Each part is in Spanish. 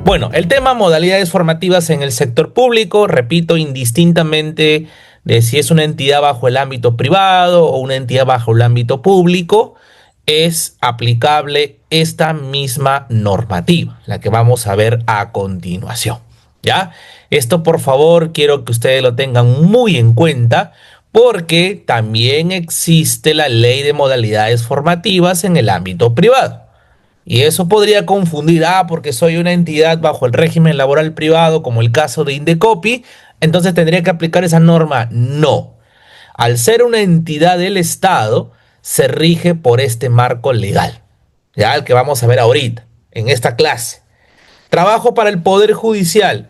Bueno, el tema modalidades formativas en el sector público, repito, indistintamente de si es una entidad bajo el ámbito privado o una entidad bajo el ámbito público, es aplicable esta misma normativa, la que vamos a ver a continuación. ¿Ya? Esto, por favor, quiero que ustedes lo tengan muy en cuenta porque también existe la ley de modalidades formativas en el ámbito privado. Y eso podría confundir, porque soy una entidad bajo el régimen laboral privado, como el caso de Indecopi, entonces tendría que aplicar esa norma. No. Al ser una entidad del Estado, se rige por este marco legal, ya el que vamos a ver ahorita, en esta clase. Trabajo para el Poder Judicial.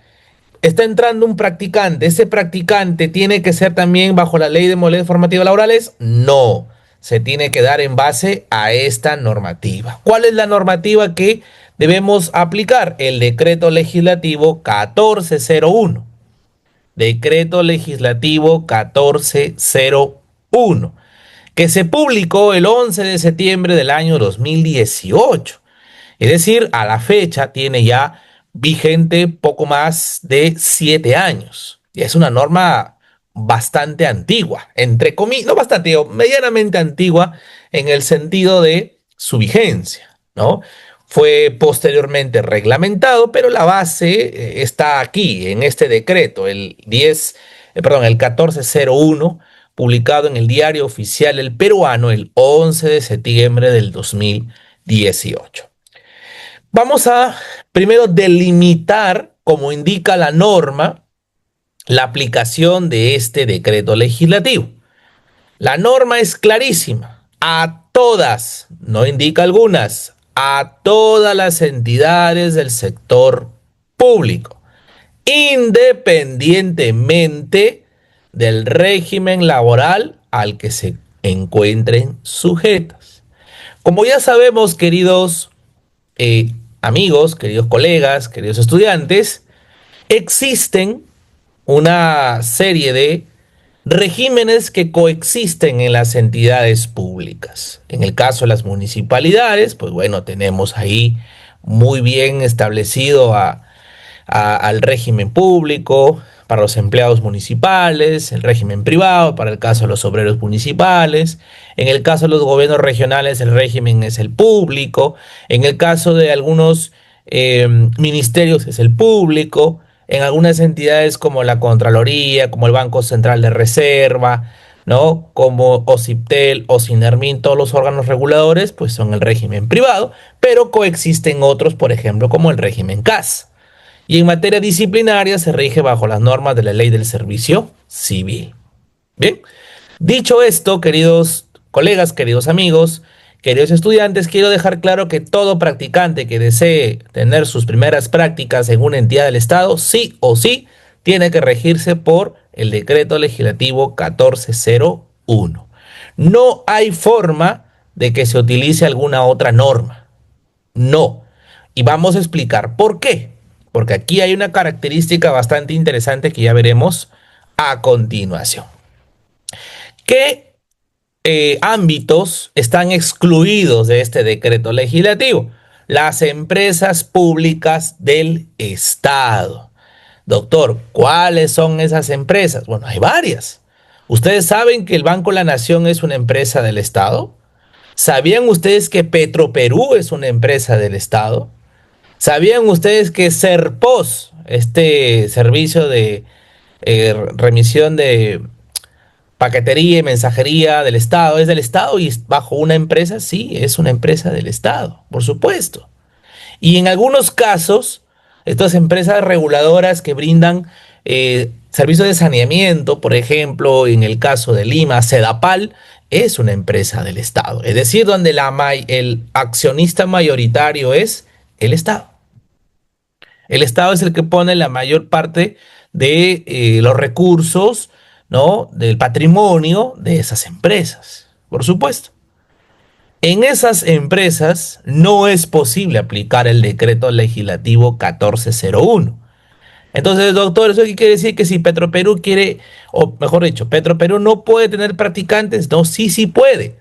Está entrando un practicante. ¿Ese practicante tiene que ser también bajo la ley de modalidades formativas laborales? No, se tiene que dar en base a esta normativa. ¿Cuál es la normativa que debemos aplicar? El decreto legislativo 1401. Decreto legislativo 1401, que se publicó el 11 de septiembre del año 2018. Es decir, a la fecha tiene ya vigente poco más de 7 años. Y es una norma bastante antigua, entre comillas, no bastante, medianamente antigua en el sentido de su vigencia, ¿no? Fue posteriormente reglamentado, pero la base está aquí, en este decreto, el 1401, publicado en el Diario Oficial El Peruano el 11 de septiembre del 2018. Vamos a primero delimitar, como indica la norma, la aplicación de este decreto legislativo. La norma es clarísima. A todas, no indica algunas, a todas las entidades del sector público, independientemente del régimen laboral al que se encuentren sujetas. Como ya sabemos, queridos amigos, queridos colegas, queridos estudiantes, existen una serie de regímenes que coexisten en las entidades públicas. En el caso de las municipalidades, pues bueno, tenemos ahí muy bien establecido al régimen público para los empleados municipales, el régimen privado para el caso de los obreros municipales. En el caso de los gobiernos regionales, el régimen es el público. En el caso de algunos ministerios es el público. En algunas entidades como la Contraloría, como el Banco Central de Reserva, ¿no? Como OCIPTEL o SINERMIN, todos los órganos reguladores, pues son el régimen privado, pero coexisten otros, por ejemplo, como el régimen CAS. Y en materia disciplinaria se rige bajo las normas de la Ley del Servicio Civil. Bien, dicho esto, queridos colegas, queridos amigos, queridos estudiantes, quiero dejar claro que todo practicante que desee tener sus primeras prácticas en una entidad del Estado, sí o sí, tiene que regirse por el decreto legislativo 1401. No hay forma de que se utilice alguna otra norma. No. Y vamos a explicar por qué. Porque aquí hay una característica bastante interesante que ya veremos a continuación. ¿Qué ámbitos están excluidos de este decreto legislativo? Las empresas públicas del Estado. Doctor, ¿cuáles son esas empresas? Bueno, hay varias. ¿Ustedes saben que el Banco de la Nación es una empresa del Estado? ¿Sabían ustedes que Petroperú es una empresa del Estado? ¿Sabían ustedes que Serpos, este servicio de remisión de paquetería y mensajería del Estado, es del Estado y bajo una empresa? Sí, es una empresa del Estado, por supuesto. Y en algunos casos, estas empresas reguladoras que brindan servicios de saneamiento, por ejemplo, en el caso de Lima, Sedapal, es una empresa del Estado. Es decir, donde el accionista mayoritario es el Estado. El Estado es el que pone la mayor parte de los recursos, ¿no? Del patrimonio de esas empresas, por supuesto. En esas empresas no es posible aplicar el decreto legislativo 1401. Entonces, doctor, ¿eso qué quiere decir? Que si Petroperú quiere, o mejor dicho, Petroperú no puede tener practicantes. No, sí, sí puede,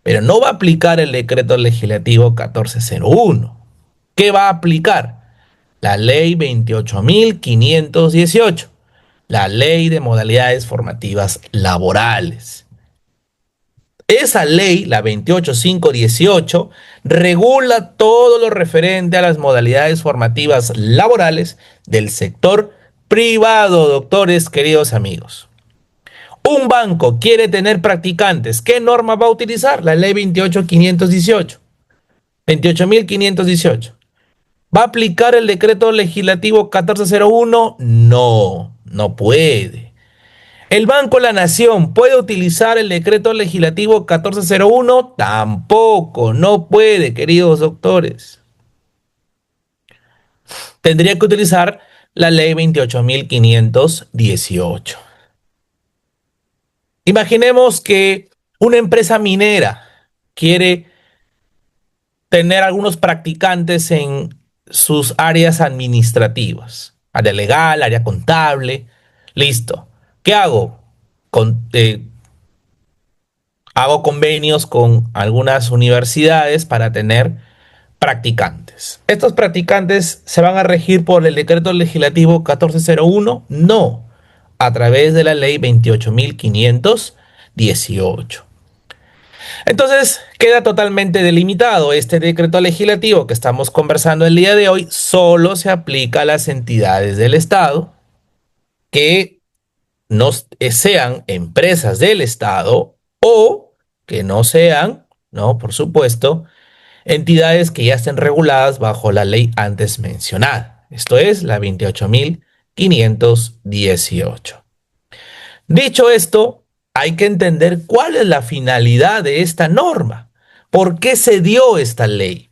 pero no va a aplicar el decreto legislativo 1401. ¿Qué va a aplicar? La ley 28.518, la ley de modalidades formativas laborales. Esa ley, la 28518, regula todo lo referente a las modalidades formativas laborales del sector privado, doctores, queridos amigos. Un banco quiere tener practicantes. ¿Qué norma va a utilizar? La ley 28518. 28.518. ¿Va a aplicar el decreto legislativo 1401? No, no puede. ¿El Banco de la Nación puede utilizar el decreto legislativo 1401? Tampoco, no puede, queridos doctores. Tendría que utilizar la ley 28.518. Imaginemos que una empresa minera quiere tener algunos practicantes en sus áreas administrativas, área legal, área contable, listo. ¿Qué hago? Con, hago convenios con algunas universidades para tener practicantes. ¿Estos practicantes se van a regir por el decreto legislativo 1401? No, a través de la ley 28.518. Entonces, queda totalmente delimitado. Este decreto legislativo que estamos conversando el día de hoy solo se aplica a las entidades del Estado que no sean empresas del Estado o que no sean, ¿no? Por supuesto, entidades que ya estén reguladas bajo la ley antes mencionada. Esto es la 28.518. Dicho esto, hay que entender cuál es la finalidad de esta norma. ¿Por qué se dio esta ley?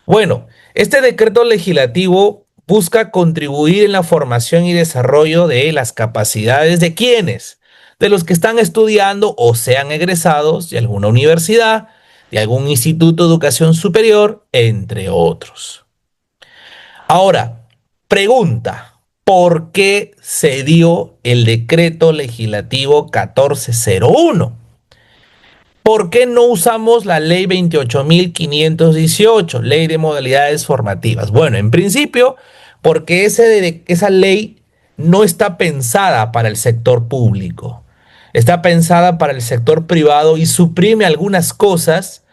Bueno, este decreto legislativo busca contribuir en la formación y desarrollo de las capacidades de quienes, de los que están estudiando o sean egresados de alguna universidad, de algún instituto de educación superior, entre otros. Ahora, pregunta, ¿por qué se dio el decreto legislativo 1401? ¿Por qué no usamos la ley 28.518, ley de modalidades formativas? Bueno, en principio, porque esa ley no está pensada para el sector público, está pensada para el sector privado y suprime algunas cosas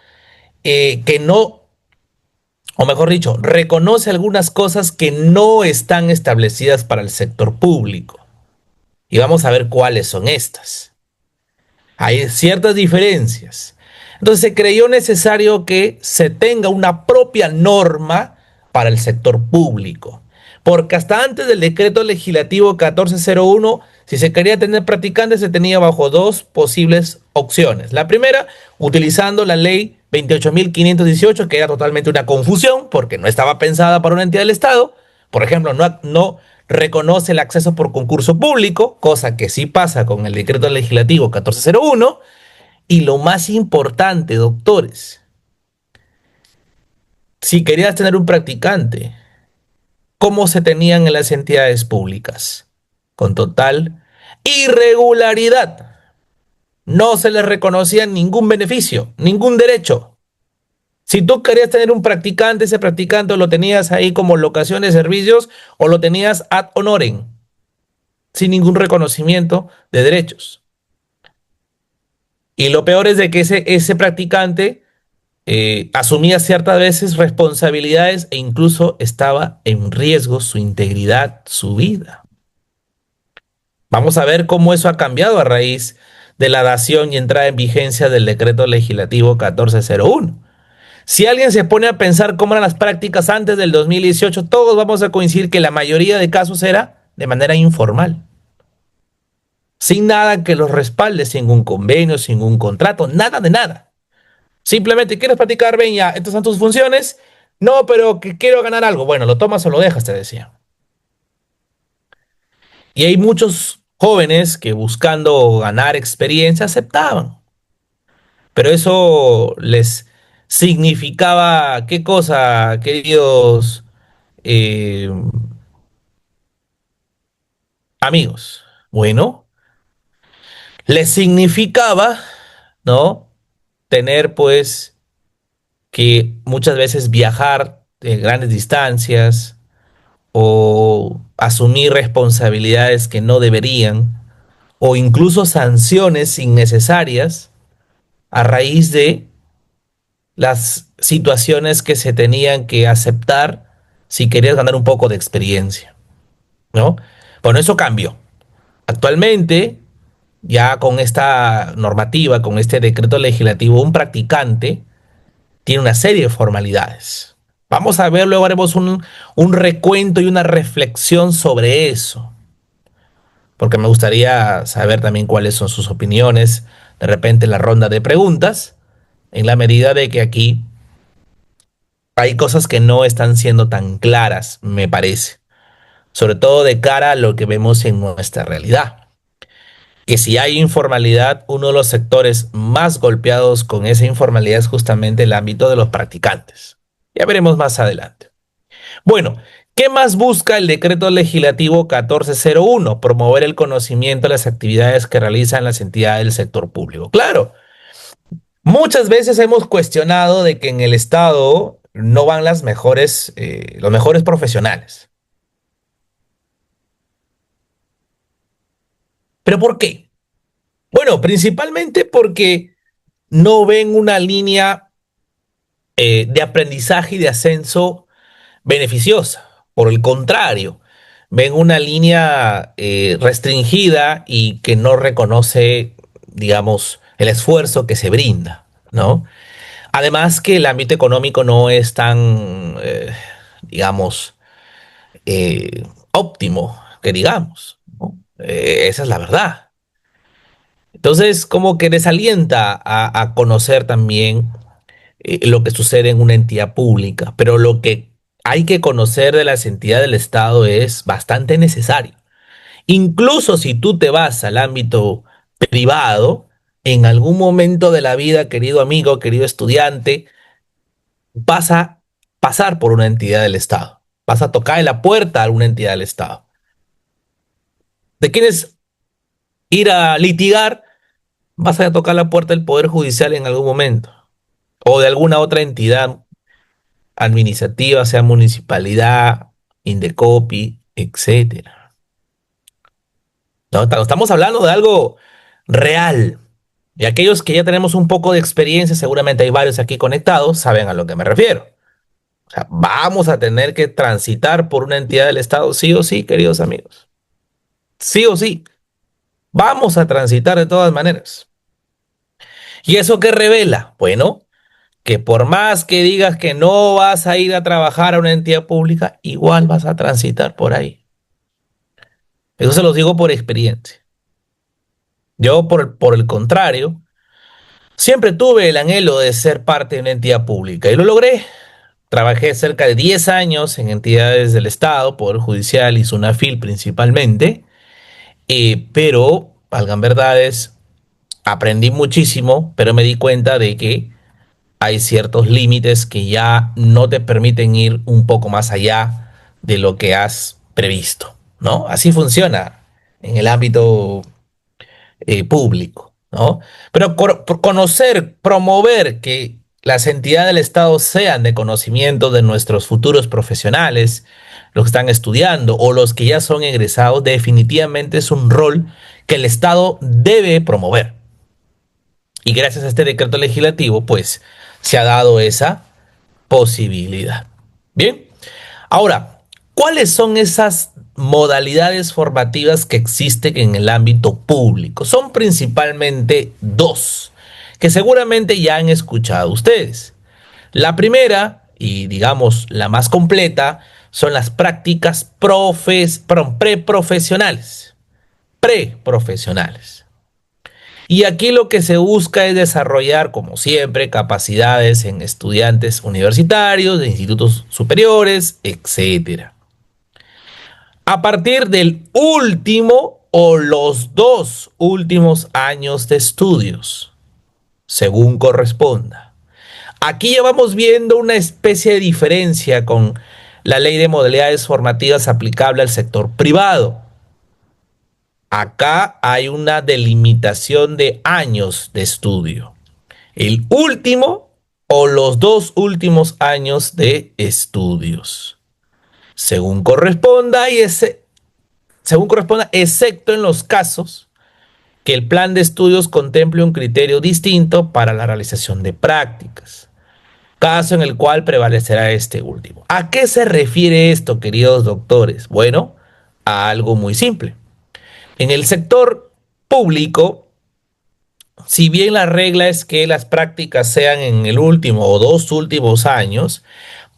que no, o mejor dicho, reconoce algunas cosas que no están establecidas para el sector público. Y vamos a ver cuáles son estas. Hay ciertas diferencias. Entonces se creyó necesario que se tenga una propia norma para el sector público. Porque hasta antes del decreto legislativo 1401, si se quería tener practicantes, se tenía bajo dos posibles opciones. La primera, utilizando la ley 28.518, que era totalmente una confusión, porque no estaba pensada para una entidad del Estado. Por ejemplo, no reconoce el acceso por concurso público, cosa que sí pasa con el decreto legislativo 1401. Y lo más importante, doctores, si querías tener un practicante, ¿cómo se tenían en las entidades públicas? Con total irregularidad. No se les reconocía ningún beneficio, ningún derecho. Si tú querías tener un practicante, ese practicante lo tenías ahí como locación de servicios o lo tenías ad honorem, sin ningún reconocimiento de derechos. Y lo peor es de que ese practicante asumía ciertas veces responsabilidades e incluso estaba en riesgo su integridad, su vida. Vamos a ver cómo eso ha cambiado a raíz de la dación y entrada en vigencia del decreto legislativo 1401. Si alguien se pone a pensar cómo eran las prácticas antes del 2018, todos vamos a coincidir que la mayoría de casos era de manera informal, sin nada que los respalde, sin un convenio, sin un contrato, nada de nada. Simplemente quieres practicar, ven ya, estas son tus funciones. No, pero que quiero ganar algo. Bueno, lo tomas o lo dejas, te decía. Y hay muchos jóvenes que buscando ganar experiencia aceptaban. Pero eso les significaba, ¿qué cosa, queridos eh, amigos? Bueno, les significaba, ¿no? Tener pues que muchas veces viajar de grandes distancias, o asumir responsabilidades que no deberían, o incluso sanciones innecesarias a raíz de las situaciones que se tenían que aceptar si querías ganar un poco de experiencia, ¿no? Bueno, eso cambió. Actualmente, ya con esta normativa, con este decreto legislativo, un practicante tiene una serie de formalidades. Vamos a ver, luego haremos un recuento y una reflexión sobre eso, porque me gustaría saber también cuáles son sus opiniones, de repente en la ronda de preguntas, en la medida de que aquí hay cosas que no están siendo tan claras, me parece, sobre todo de cara a lo que vemos en nuestra realidad. Que si hay informalidad, uno de los sectores más golpeados con esa informalidad es justamente el ámbito de los practicantes. Ya veremos más adelante. Bueno, ¿qué más busca el decreto legislativo 1401? Promover el conocimiento de las actividades que realizan las entidades del sector público. Claro, muchas veces hemos cuestionado de que en el Estado no van los mejores profesionales. ¿Pero por qué? Bueno, principalmente porque no ven una línea de aprendizaje y de ascenso beneficiosa. Por el contrario, ven una línea restringida y que no reconoce, digamos, el esfuerzo que se brinda, ¿no? Además que el ámbito económico no es tan, digamos, óptimo, que digamos, ¿no? Esa es la verdad. Entonces, como que desalienta a conocer también lo que sucede en una entidad pública, pero lo que hay que conocer de las entidades del Estado es bastante necesario. Incluso si tú te vas al ámbito privado, en algún momento de la vida, querido amigo, querido estudiante, vas a pasar por una entidad del Estado. Vas a tocar en la puerta a una entidad del Estado. ¿Te quieres ir a litigar? Vas a tocar la puerta del Poder Judicial en algún momento o de alguna otra entidad administrativa, sea municipalidad, Indecopi, etcétera. No, estamos hablando de algo real. Y aquellos que ya tenemos un poco de experiencia, seguramente hay varios aquí conectados, saben a lo que me refiero. O sea, vamos a tener que transitar por una entidad del Estado, sí o sí, queridos amigos. Sí o sí. Vamos a transitar de todas maneras. ¿Y eso qué revela? Bueno, que por más que digas que no vas a ir a trabajar a una entidad pública, igual vas a transitar por ahí. Eso se los digo por experiencia. Yo, por el contrario, siempre tuve el anhelo de ser parte de una entidad pública y lo logré. Trabajé cerca de 10 años en entidades del Estado, Poder Judicial y SUNAFIL principalmente, pero, valgan verdades, aprendí muchísimo, pero me di cuenta de que hay ciertos límites que ya no te permiten ir un poco más allá de lo que has previsto, ¿no? Así funciona en el ámbito público, ¿no? Pero conocer, promover que las entidades del Estado sean de conocimiento de nuestros futuros profesionales, los que están estudiando o los que ya son egresados, definitivamente es un rol que el Estado debe promover. Y gracias a este decreto legislativo, pues se ha dado esa posibilidad. Bien, ahora, ¿cuáles son esas modalidades formativas que existen en el ámbito público? Son principalmente dos, que seguramente ya han escuchado ustedes. La primera, y digamos la más completa, son las prácticas preprofesionales. Preprofesionales. Y aquí lo que se busca es desarrollar, como siempre, capacidades en estudiantes universitarios, de institutos superiores, etcétera. A partir del último o los dos últimos años de estudios, según corresponda. Aquí ya vamos viendo una especie de diferencia con la ley de modalidades formativas aplicable al sector privado. Acá hay una delimitación de años de estudio. El último o los dos últimos años de estudios. según corresponda según corresponda, excepto en los casos que el plan de estudios contemple un criterio distinto para la realización de prácticas, caso en el cual prevalecerá este último. ¿A qué se refiere esto, queridos doctores? Bueno, a algo muy simple. En el sector público, si bien la regla es que las prácticas sean en el último o dos últimos años,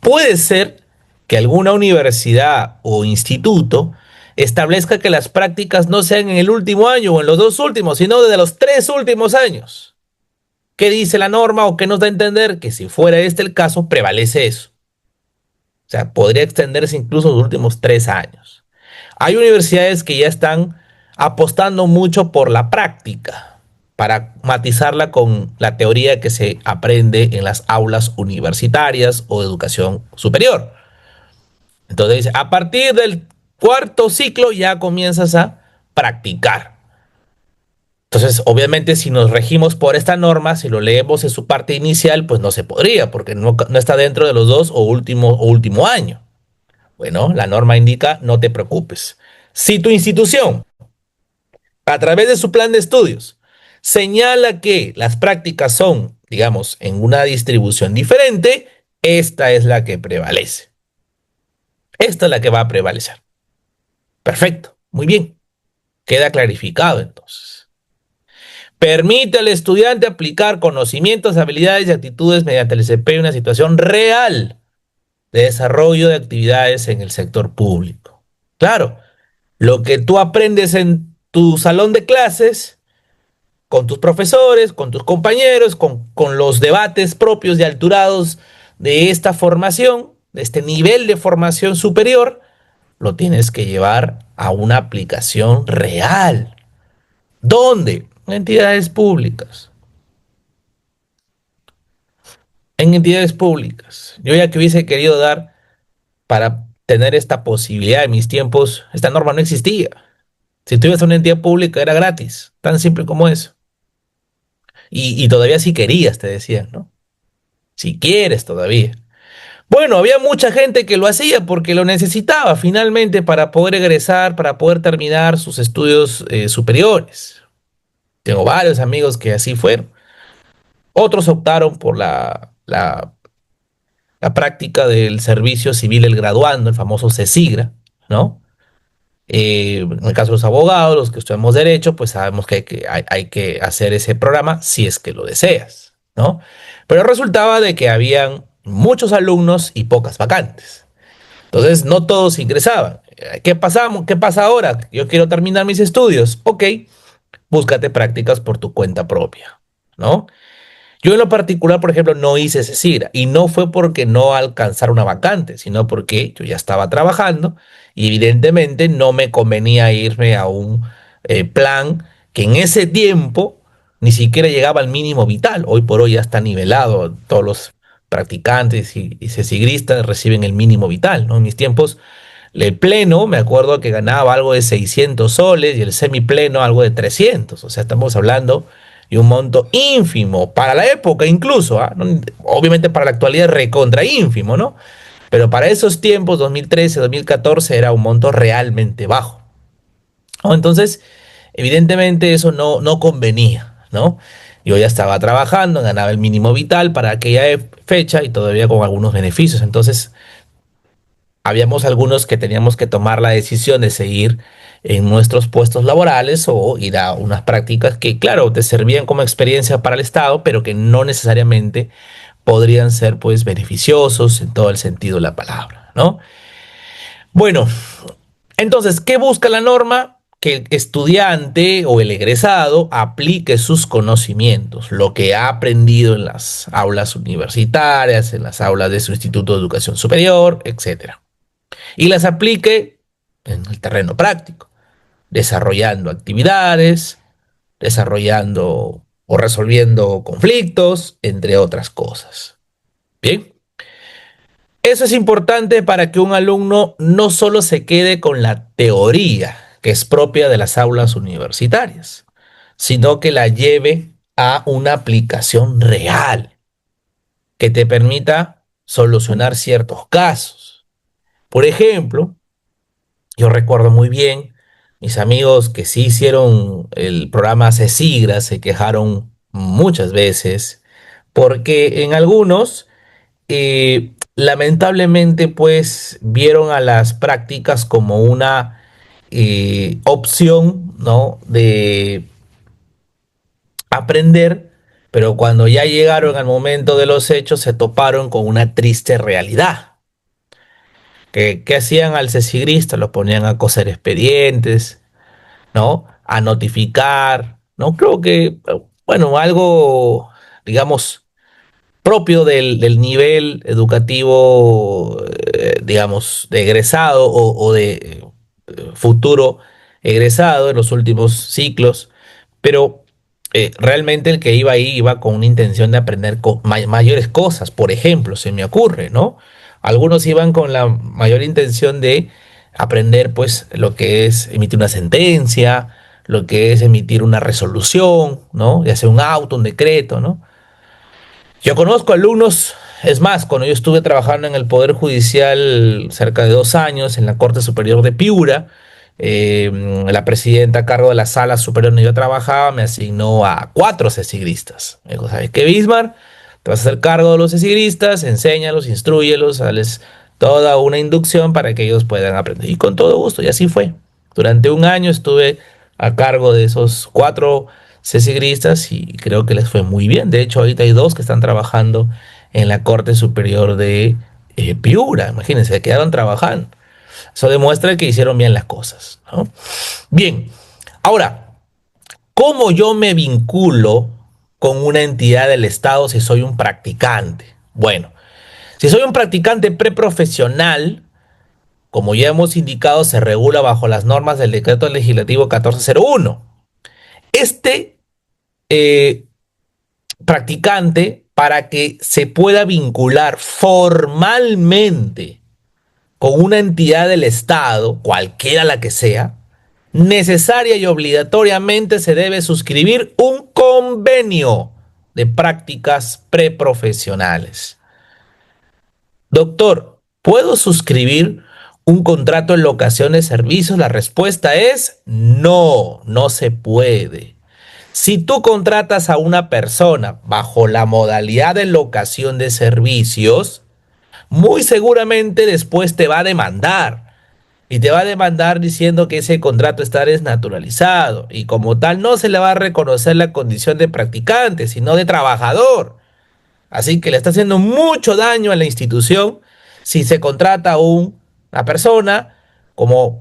puede ser que alguna universidad o instituto establezca que las prácticas no sean en el último año o en los dos últimos, sino desde los tres últimos años. ¿Qué dice la norma o qué nos da a entender? Que si fuera este el caso, prevalece eso. O sea, podría extenderse incluso los últimos 3 años. Hay universidades que ya están apostando mucho por la práctica, para matizarla con la teoría que se aprende en las aulas universitarias o de educación superior. Entonces dice, a partir del cuarto ciclo ya comienzas a practicar. Entonces, obviamente, si nos regimos por esta norma, si lo leemos en su parte inicial, pues no se podría, porque no está dentro de los dos o último año. Bueno, la norma indica, no te preocupes. Si tu institución, a través de su plan de estudios, señala que las prácticas son, digamos, en una distribución diferente, esta es la que prevalece. Esta es la que va a prevalecer. Perfecto, muy bien. Queda clarificado entonces. Permite al estudiante aplicar conocimientos, habilidades y actitudes mediante el desempeño de una situación real de desarrollo de actividades en el sector público. Claro, lo que tú aprendes en tu salón de clases, con tus profesores, con tus compañeros, con los debates propios y alturados de esta formación, de este nivel de formación superior, lo tienes que llevar a una aplicación real. ¿Dónde? En entidades públicas. En entidades públicas. Yo ya que hubiese querido dar para tener esta posibilidad en mis tiempos, esta norma no existía. Si tú ibas a una entidad pública era gratis, tan simple como eso. Y todavía si querías, te decían, ¿no? Si quieres todavía. Bueno, había mucha gente que lo hacía porque lo necesitaba finalmente para poder egresar, para poder terminar sus estudios superiores. Tengo varios amigos que así fueron. Otros optaron por la práctica del servicio civil el graduando, el famoso CECIGRA, ¿no? En el caso de los abogados, los que estudiamos derecho, pues sabemos que hay que hacer ese programa si es que lo deseas, ¿no? Pero resultaba de que habían muchos alumnos y pocas vacantes. Entonces, no todos ingresaban. ¿Qué pasa ahora? Yo quiero terminar mis estudios. Ok, búscate prácticas por tu cuenta propia, ¿no? Yo en lo particular, por ejemplo, no hice ese CIGRA y no fue porque no alcanzara una vacante, sino porque yo ya estaba trabajando y evidentemente no me convenía irme a un plan que en ese tiempo ni siquiera llegaba al mínimo vital. Hoy por hoy ya está nivelado, todos los practicantes y cesigristas reciben el mínimo vital, ¿no? En mis tiempos, el pleno, me acuerdo que ganaba algo de 600 soles y el semipleno algo de 300. O sea, estamos hablando de un monto ínfimo para la época incluso, ¿ah? ¿No? Obviamente para la actualidad recontra ínfimo, ¿no? Pero para esos tiempos, 2013, 2014, era un monto realmente bajo, ¿no? Entonces, evidentemente eso no convenía, ¿no? Yo ya estaba trabajando, ganaba el mínimo vital para aquella fecha y todavía con algunos beneficios. Entonces, habíamos algunos que teníamos que tomar la decisión de seguir en nuestros puestos laborales o ir a unas prácticas que, claro, te servían como experiencia para el Estado, pero que no necesariamente podrían ser, pues, beneficiosos en todo el sentido de la palabra, ¿no? Bueno, entonces, ¿qué busca la norma? Que el estudiante o el egresado aplique sus conocimientos, lo que ha aprendido en las aulas universitarias, en las aulas de su instituto de educación superior, etcétera, y las aplique en el terreno práctico, desarrollando actividades, desarrollando o resolviendo conflictos, entre otras cosas. Bien, eso es importante para que un alumno no solo se quede con la teoría que es propia de las aulas universitarias, sino que la lleve a una aplicación real que te permita solucionar ciertos casos. Por ejemplo, yo recuerdo muy bien, mis amigos que sí hicieron el programa CESIGRA se quejaron muchas veces, porque en algunos, lamentablemente, pues vieron a las prácticas como una opción, ¿no? De aprender, pero cuando ya llegaron al momento de los hechos se toparon con una triste realidad. ¿Qué hacían al cesigrista? Lo ponían a coser expedientes, ¿no? A notificar, ¿no? Creo que, bueno, algo, digamos, propio del nivel educativo, digamos, de egresado o de futuro egresado en los últimos ciclos, pero realmente el que iba ahí iba con una intención de aprender mayores cosas. Por ejemplo, se me ocurre, ¿no? Algunos iban con la mayor intención de aprender, pues, lo que es emitir una sentencia, lo que es emitir una resolución, ¿no? Ya sea un auto, un decreto, ¿no? Yo conozco alumnos, es más, cuando yo estuve trabajando en el Poder Judicial cerca de 2 años en la Corte Superior de Piura, la presidenta a cargo de la sala superior donde yo trabajaba me asignó a 4 cesigristas. Me dijo, ¿sabes qué, Bismar? Te vas a hacer cargo de los cesigristas, enséñalos, instruyelos, dales toda una inducción para que ellos puedan aprender. Y con todo gusto, y así fue. Durante un año estuve a cargo de esos 4 cesigristas y creo que les fue muy bien. De hecho, ahorita hay 2 que están trabajando en la Corte Superior de Piura. Imagínense, se quedaron trabajando. Eso demuestra que hicieron bien las cosas, ¿no? Bien, ahora, ¿cómo yo me vinculo con una entidad del Estado si soy un practicante? Bueno, si soy un practicante preprofesional, como ya hemos indicado, se regula bajo las normas del Decreto Legislativo 1401. Este eh, practicante, para que se pueda vincular formalmente con una entidad del Estado, cualquiera la que sea, necesaria y obligatoriamente se debe suscribir un convenio de prácticas preprofesionales. Doctor, ¿puedo suscribir un contrato en locación de servicios? La respuesta es no, no se puede. Si tú contratas a una persona bajo la modalidad de locación de servicios, muy seguramente después te va a demandar. Y te va a demandar diciendo que ese contrato está desnaturalizado. Y como tal no se le va a reconocer la condición de practicante, sino de trabajador. Así que le está haciendo mucho daño a la institución si se contrata a una persona como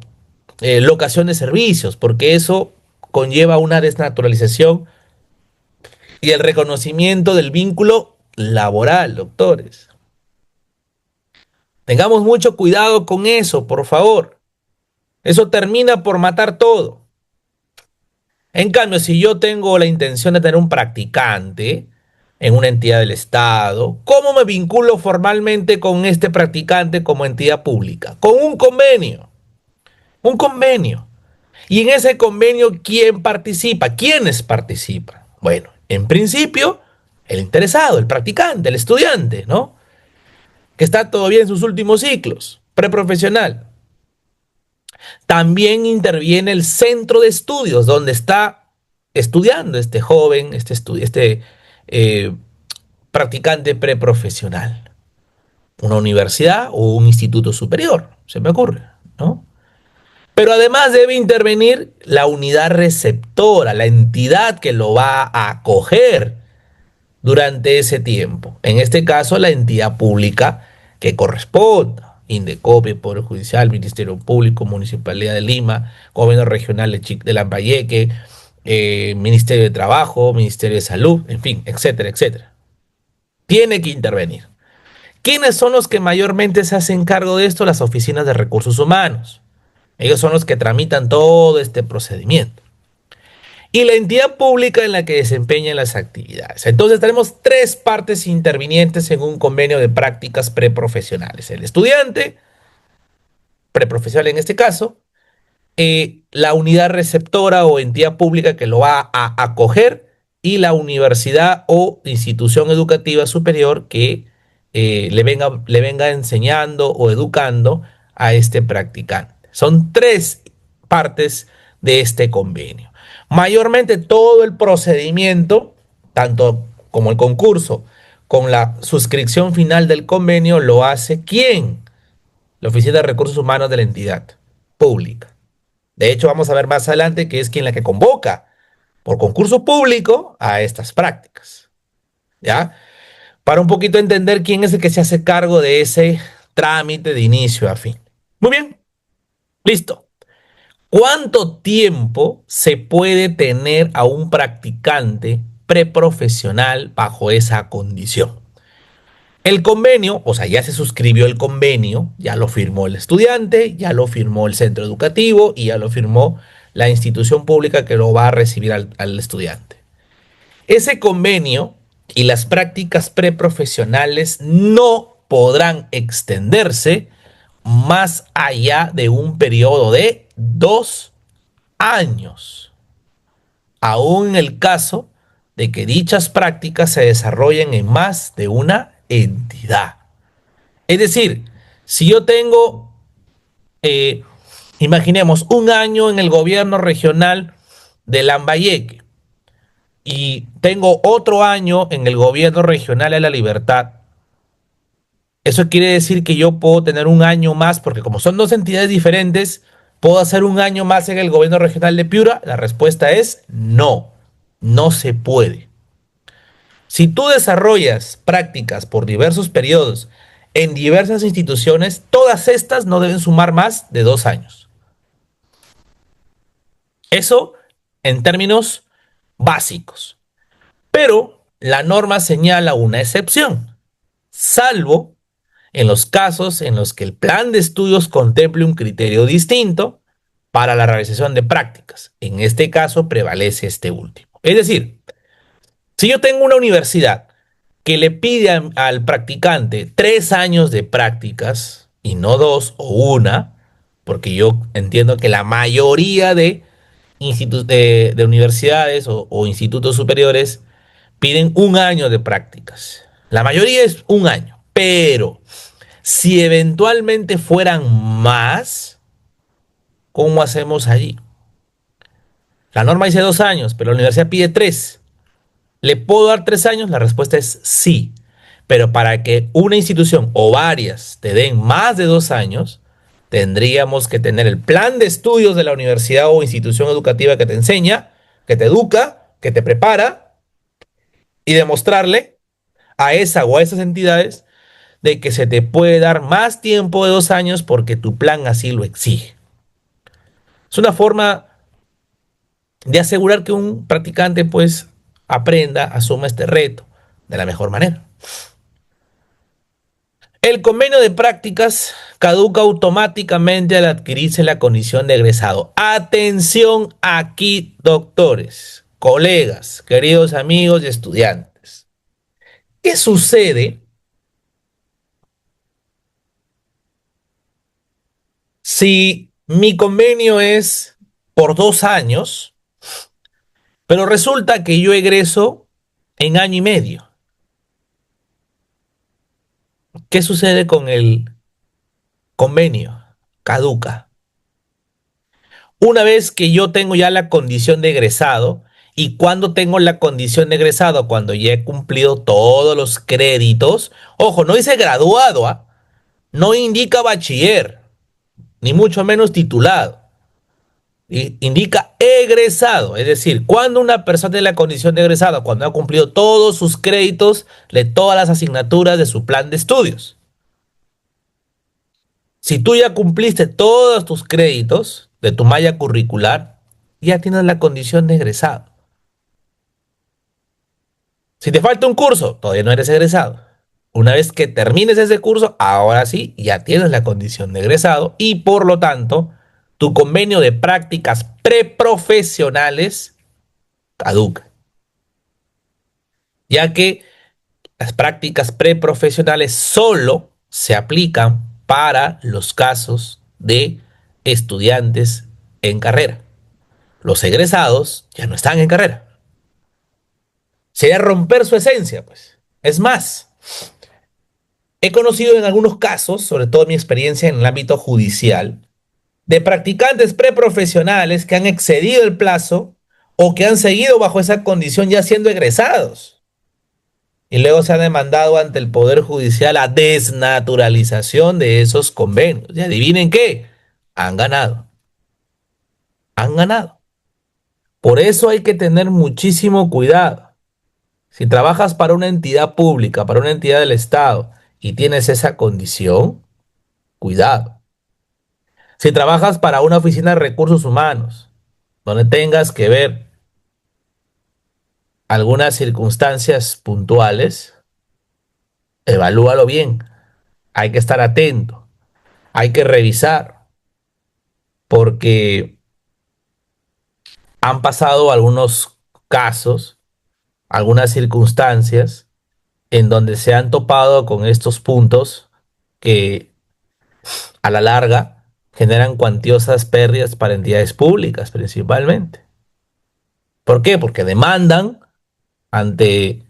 locación de servicios, porque eso conlleva una desnaturalización y el reconocimiento del vínculo laboral, doctores. Tengamos mucho cuidado con eso, por favor. Eso termina por matar todo. En cambio, si yo tengo la intención de tener un practicante en una entidad del Estado, ¿cómo me vinculo formalmente con este practicante como entidad pública? Con un convenio. Un convenio. Y en ese convenio, ¿quién participa? ¿Quiénes participan? Bueno, en principio, el interesado, el practicante, el estudiante, ¿no? Que está todavía en sus últimos ciclos, preprofesional. También interviene el centro de estudios donde está estudiando este joven, este eh, practicante preprofesional. Una universidad o un instituto superior, se me ocurre, ¿no? Pero además debe intervenir la unidad receptora, la entidad que lo va a acoger durante ese tiempo. En este caso, la entidad pública que corresponda. Indecopi, Poder Judicial, Ministerio Público, Municipalidad de Lima, Gobierno Regional de Lambayeque, Ministerio de Trabajo, Ministerio de Salud, en fin, etcétera, etcétera. Tiene que intervenir. ¿Quiénes son los que mayormente se hacen cargo de esto? Las oficinas de recursos humanos. Ellos son los que tramitan todo este procedimiento. Y la entidad pública en la que desempeñan las actividades. Entonces tenemos 3 partes intervinientes en un convenio de prácticas preprofesionales. El estudiante, preprofesional en este caso, la unidad receptora o entidad pública que lo va a acoger y la universidad o institución educativa superior que le venga enseñando o educando a este practicante. Son tres partes de este convenio. Mayormente todo el procedimiento, tanto como el concurso, con la suscripción final del convenio, lo hace ¿quién? La Oficina de Recursos Humanos de la entidad pública. De hecho, vamos a ver más adelante que es quien la que convoca por concurso público a estas prácticas. ¿Ya? Para un poquito entender quién es el que se hace cargo de ese trámite de inicio a fin. Muy bien, listo. ¿Cuánto tiempo se puede tener a un practicante preprofesional bajo esa condición? El convenio, o sea, ya se suscribió el convenio, ya lo firmó el estudiante, ya lo firmó el centro educativo y ya lo firmó la institución pública que lo va a recibir al estudiante. Ese convenio y las prácticas preprofesionales no podrán extenderse más allá de un periodo de 2 años, aún en el caso de que dichas prácticas se desarrollen en más de una entidad. Es decir, si yo tengo, eh, imaginemos, un año en el gobierno regional de Lambayeque y tengo otro año en el gobierno regional de La Libertad, eso quiere decir que yo puedo tener un año más, porque como son dos entidades diferentes, ¿puedo hacer un año más en el gobierno regional de Piura? La respuesta es no, no se puede. Si tú desarrollas prácticas por diversos periodos en diversas instituciones, todas estas no deben sumar más de 2 años. Eso en términos básicos. Pero la norma señala una excepción, salvo en los casos en los que el plan de estudios contemple un criterio distinto para la realización de prácticas. En este caso prevalece este último. Es decir, si yo tengo una universidad que le pide al practicante 3 años de prácticas y no dos o una, porque yo entiendo que la mayoría de, de universidades o institutos superiores piden un año de prácticas. La mayoría es un año, pero si eventualmente fueran más, ¿cómo hacemos allí? La norma dice 2 años, pero la universidad pide tres. ¿Le puedo dar 3 años? La respuesta es sí. Pero para que una institución o varias te den más de 2 años, tendríamos que tener el plan de estudios de la universidad o institución educativa que te enseña, que te educa, que te prepara y demostrarle a esa o a esas entidades de que se te puede dar más tiempo de 2 años porque tu plan así lo exige. Es una forma de asegurar que un practicante pues aprenda, asuma este reto de la mejor manera. El convenio de prácticas caduca automáticamente al adquirirse la condición de egresado. Atención aquí, doctores, colegas, queridos amigos y estudiantes. ¿Qué sucede si mi convenio es por 2 años, pero resulta que yo egreso en año y medio? ¿Qué sucede con el convenio? Caduca. Una vez que yo tengo ya la condición de egresado, y cuando tengo la condición de egresado, cuando ya he cumplido todos los créditos, ojo, no dice graduado, ¿ah? No indica bachiller, ni mucho menos titulado, indica egresado, es decir, cuando una persona tiene la condición de egresado, cuando ha cumplido todos sus créditos de todas las asignaturas de su plan de estudios. Si tú ya cumpliste todos tus créditos de tu malla curricular, ya tienes la condición de egresado. Si te falta un curso, todavía no eres egresado. Una vez que termines ese curso, ahora sí, ya tienes la condición de egresado y por lo tanto, tu convenio de prácticas preprofesionales caduca, ya que las prácticas preprofesionales solo se aplican para los casos de estudiantes en carrera. Los egresados ya no están en carrera. Sería romper su esencia, pues. Es más, He conocido en algunos casos, sobre todo mi experiencia en el ámbito judicial, de practicantes preprofesionales que han excedido el plazo o que han seguido bajo esa condición ya siendo egresados y luego se ha demandado ante el Poder Judicial la desnaturalización de esos convenios. Y adivinen qué, han ganado, han ganado. Por eso hay que tener muchísimo cuidado. Si trabajas para una entidad pública, para una entidad del Estado y tienes esa condición, cuidado. Si trabajas para una oficina de recursos humanos, donde tengas que ver algunas circunstancias puntuales, evalúalo bien. Hay que estar atento, hay que revisar, porque han pasado algunos casos, algunas circunstancias en donde se han topado con estos puntos que a la larga generan cuantiosas pérdidas para entidades públicas principalmente. ¿Por qué? Porque demandan ante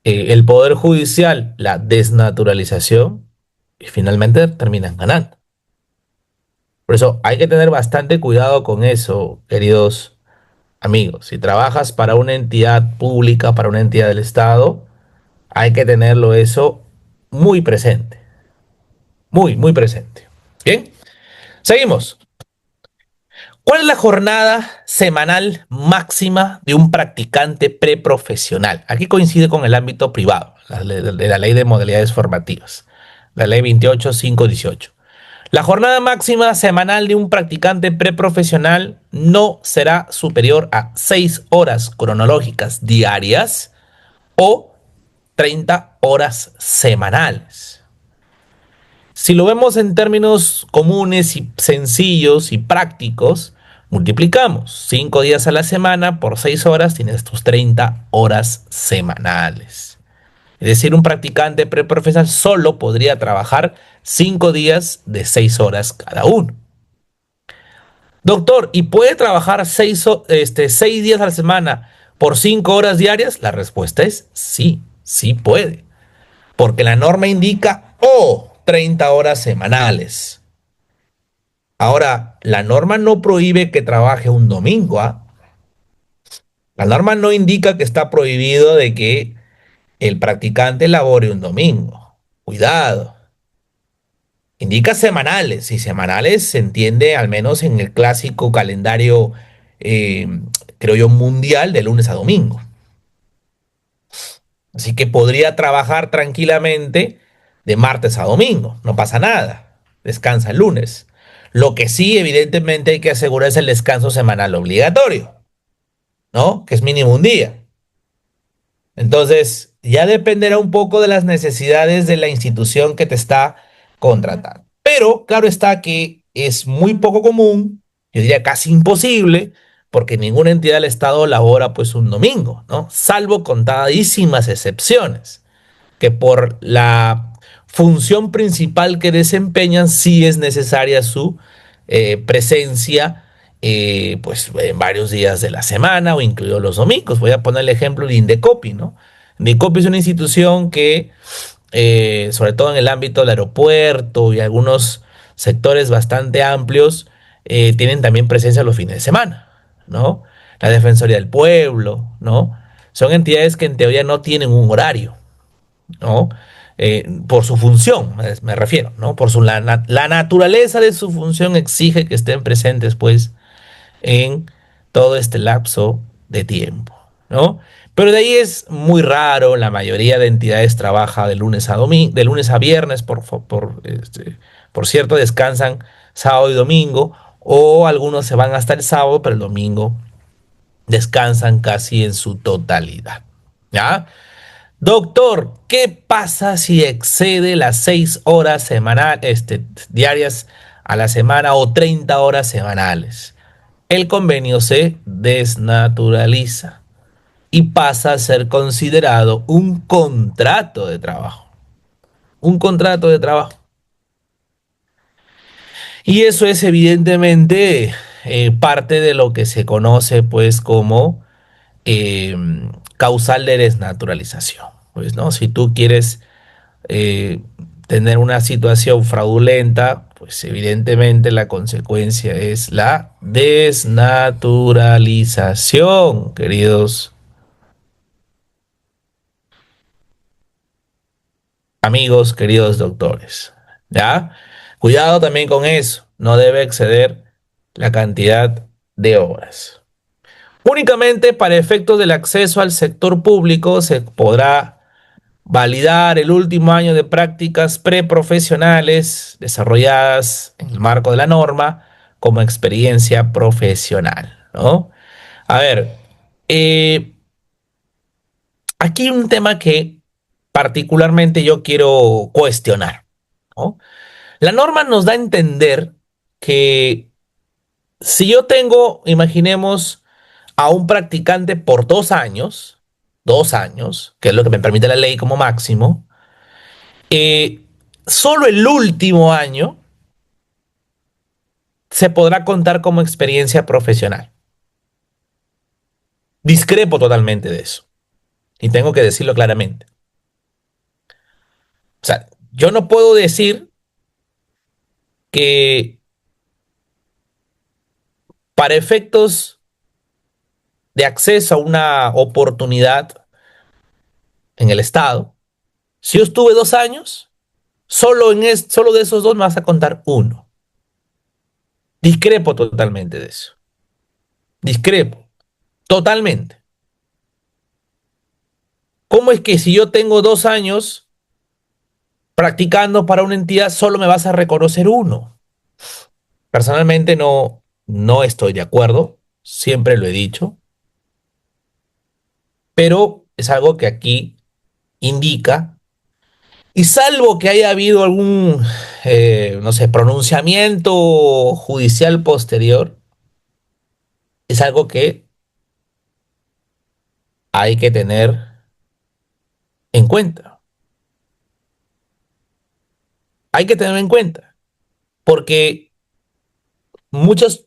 el Poder Judicial la desnaturalización y finalmente terminan ganando. Por eso hay que tener bastante cuidado con eso, queridos amigos. Si trabajas para una entidad pública, para una entidad del Estado, hay que tenerlo eso muy presente, muy, muy presente. Bien, seguimos. ¿Cuál es la jornada semanal máxima de un practicante preprofesional? Aquí coincide con el ámbito privado, de la ley de modalidades formativas, la ley 28518. La jornada máxima semanal de un practicante preprofesional no será superior a 6 horas cronológicas diarias o 30 horas semanales. Si lo vemos en términos comunes y sencillos y prácticos, multiplicamos 5 días a la semana por 6 horas, tienes tus 30 horas semanales. Es decir, un practicante preprofesional solo podría trabajar 5 días de 6 horas cada uno. Doctor, ¿y puede trabajar 6 días a la semana por 5 horas diarias? La respuesta es sí, sí puede. Porque la norma indica 30 horas semanales. Ahora, la norma no prohíbe que trabaje un domingo, ¿ah? La norma no indica que está prohibido de que el practicante labore un domingo. Cuidado. Indica semanales, y semanales se entiende al menos en el clásico calendario, eh, creo yo, mundial de lunes a domingo. Así que podría trabajar tranquilamente de martes a domingo, no pasa nada, descansa el lunes. Lo que sí, evidentemente, hay que asegurar es el descanso semanal obligatorio, ¿no? Que es mínimo un día. Entonces, ya dependerá un poco de las necesidades de la institución que te está contratando. Pero claro está que es muy poco común, yo diría casi imposible, porque ninguna entidad del Estado labora pues un domingo, ¿no? Salvo contadísimas excepciones, que por la función principal que desempeñan sí es necesaria su presencia pues en varios días de la semana o incluidos los domingos. Voy a poner el ejemplo de Indecopi, ¿no? Indecopi es una institución que sobre todo en el ámbito del aeropuerto y algunos sectores bastante amplios, tienen también presencia los fines de semana, ¿no? La Defensoría del Pueblo, ¿no? Son entidades que en teoría no tienen un horario, ¿no? Por su función, me refiero, ¿no? La naturaleza de su función exige que estén presentes, pues, en todo este lapso de tiempo, ¿no? Pero de ahí es muy raro, la mayoría de entidades trabaja de lunes a domingo, de lunes a viernes, por cierto, descansan sábado y domingo, o algunos se van hasta el sábado, pero el domingo descansan casi en su totalidad, ¿ya? Doctor, ¿qué pasa si excede las 6 horas diarias a la semana o 30 horas semanales? El convenio se desnaturaliza y pasa a ser considerado un contrato de trabajo. Un contrato de trabajo. Y eso es evidentemente parte de lo que se conoce pues como eh, causal de desnaturalización. Pues, ¿no? Si tú quieres tener una situación fraudulenta, pues evidentemente la consecuencia es la desnaturalización, queridos amigos, queridos doctores. ¿Ya? Cuidado también con eso, no debe exceder la cantidad de horas. Únicamente para efectos del acceso al sector público se podrá validar el último año de prácticas preprofesionales desarrolladas en el marco de la norma como experiencia profesional, ¿no? A ver, eh, aquí hay un tema que particularmente yo quiero cuestionar, ¿no? La norma nos da a entender que si yo tengo, imaginemos, a un practicante por 2 años, que es lo que me permite la ley como máximo, eh, solo el último año se podrá contar como experiencia profesional. Discrepo totalmente de eso. Y tengo que decirlo claramente. O sea, yo no puedo decir que para efectos de acceso a una oportunidad en el Estado, si yo estuve 2 años, solo de esos dos me vas a contar uno. Discrepo totalmente de eso. Discrepo. Totalmente. ¿Cómo es que si yo tengo 2 años practicando para una entidad, solo me vas a reconocer uno? Personalmente no estoy de acuerdo, siempre lo he dicho, pero es algo que aquí indica, y salvo que haya habido algún, no sé, pronunciamiento judicial posterior, es algo que hay que tener en cuenta. Hay que tener en cuenta, porque muchos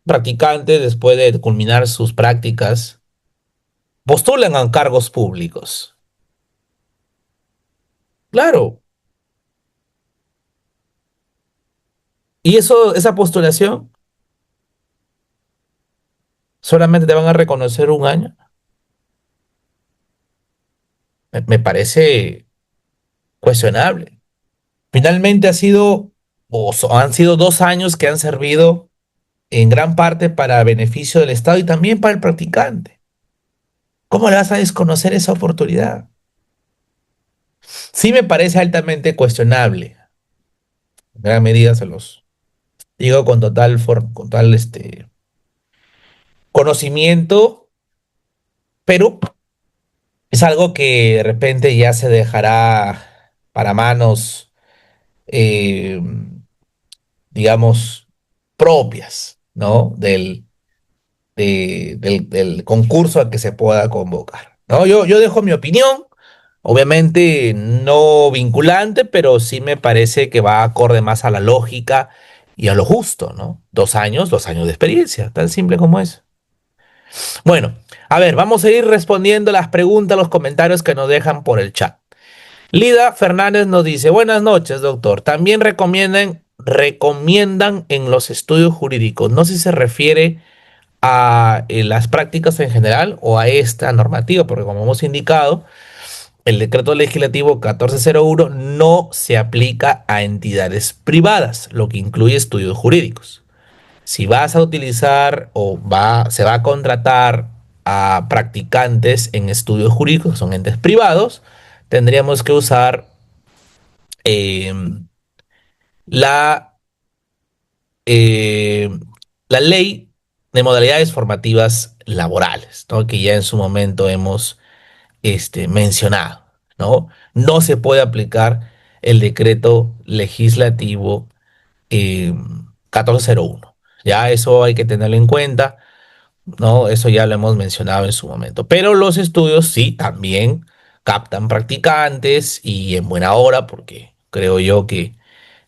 practicantes, después de culminar sus prácticas, postulan a cargos públicos. Claro, y esa postulación solamente te van a reconocer un año. Me parece cuestionable. Finalmente han sido 2 años que han servido en gran parte para beneficio del Estado y también para el practicante. ¿Cómo le vas a desconocer esa oportunidad? Sí me parece altamente cuestionable. En gran medida se los digo con total conocimiento, pero es algo que de repente ya se dejará para manos, eh, digamos, propias, ¿no? Del concurso al que se pueda convocar, ¿no? Yo dejo mi opinión, obviamente no vinculante, pero sí me parece que va acorde más a la lógica y a lo justo, ¿no? 2 años de experiencia, tan simple como es. Bueno, a ver, vamos a ir respondiendo las preguntas, los comentarios que nos dejan por el chat. Lida Fernández nos dice, buenas noches, doctor. También recomiendan en los estudios jurídicos. No sé si se refiere a las prácticas en general o a esta normativa, porque como hemos indicado, el decreto legislativo 1401 no se aplica a entidades privadas, lo que incluye estudios jurídicos. Si vas a utilizar se va a contratar a practicantes en estudios jurídicos, que son entes privados, tendríamos que usar eh, la, eh, la ley de modalidades formativas laborales, ¿no? Que ya en su momento hemos mencionado, ¿no? No se puede aplicar el decreto legislativo eh, 1401. Ya eso hay que tenerlo en cuenta, ¿no? Eso ya lo hemos mencionado en su momento. Pero los estudios sí también captan practicantes y en buena hora, porque creo yo que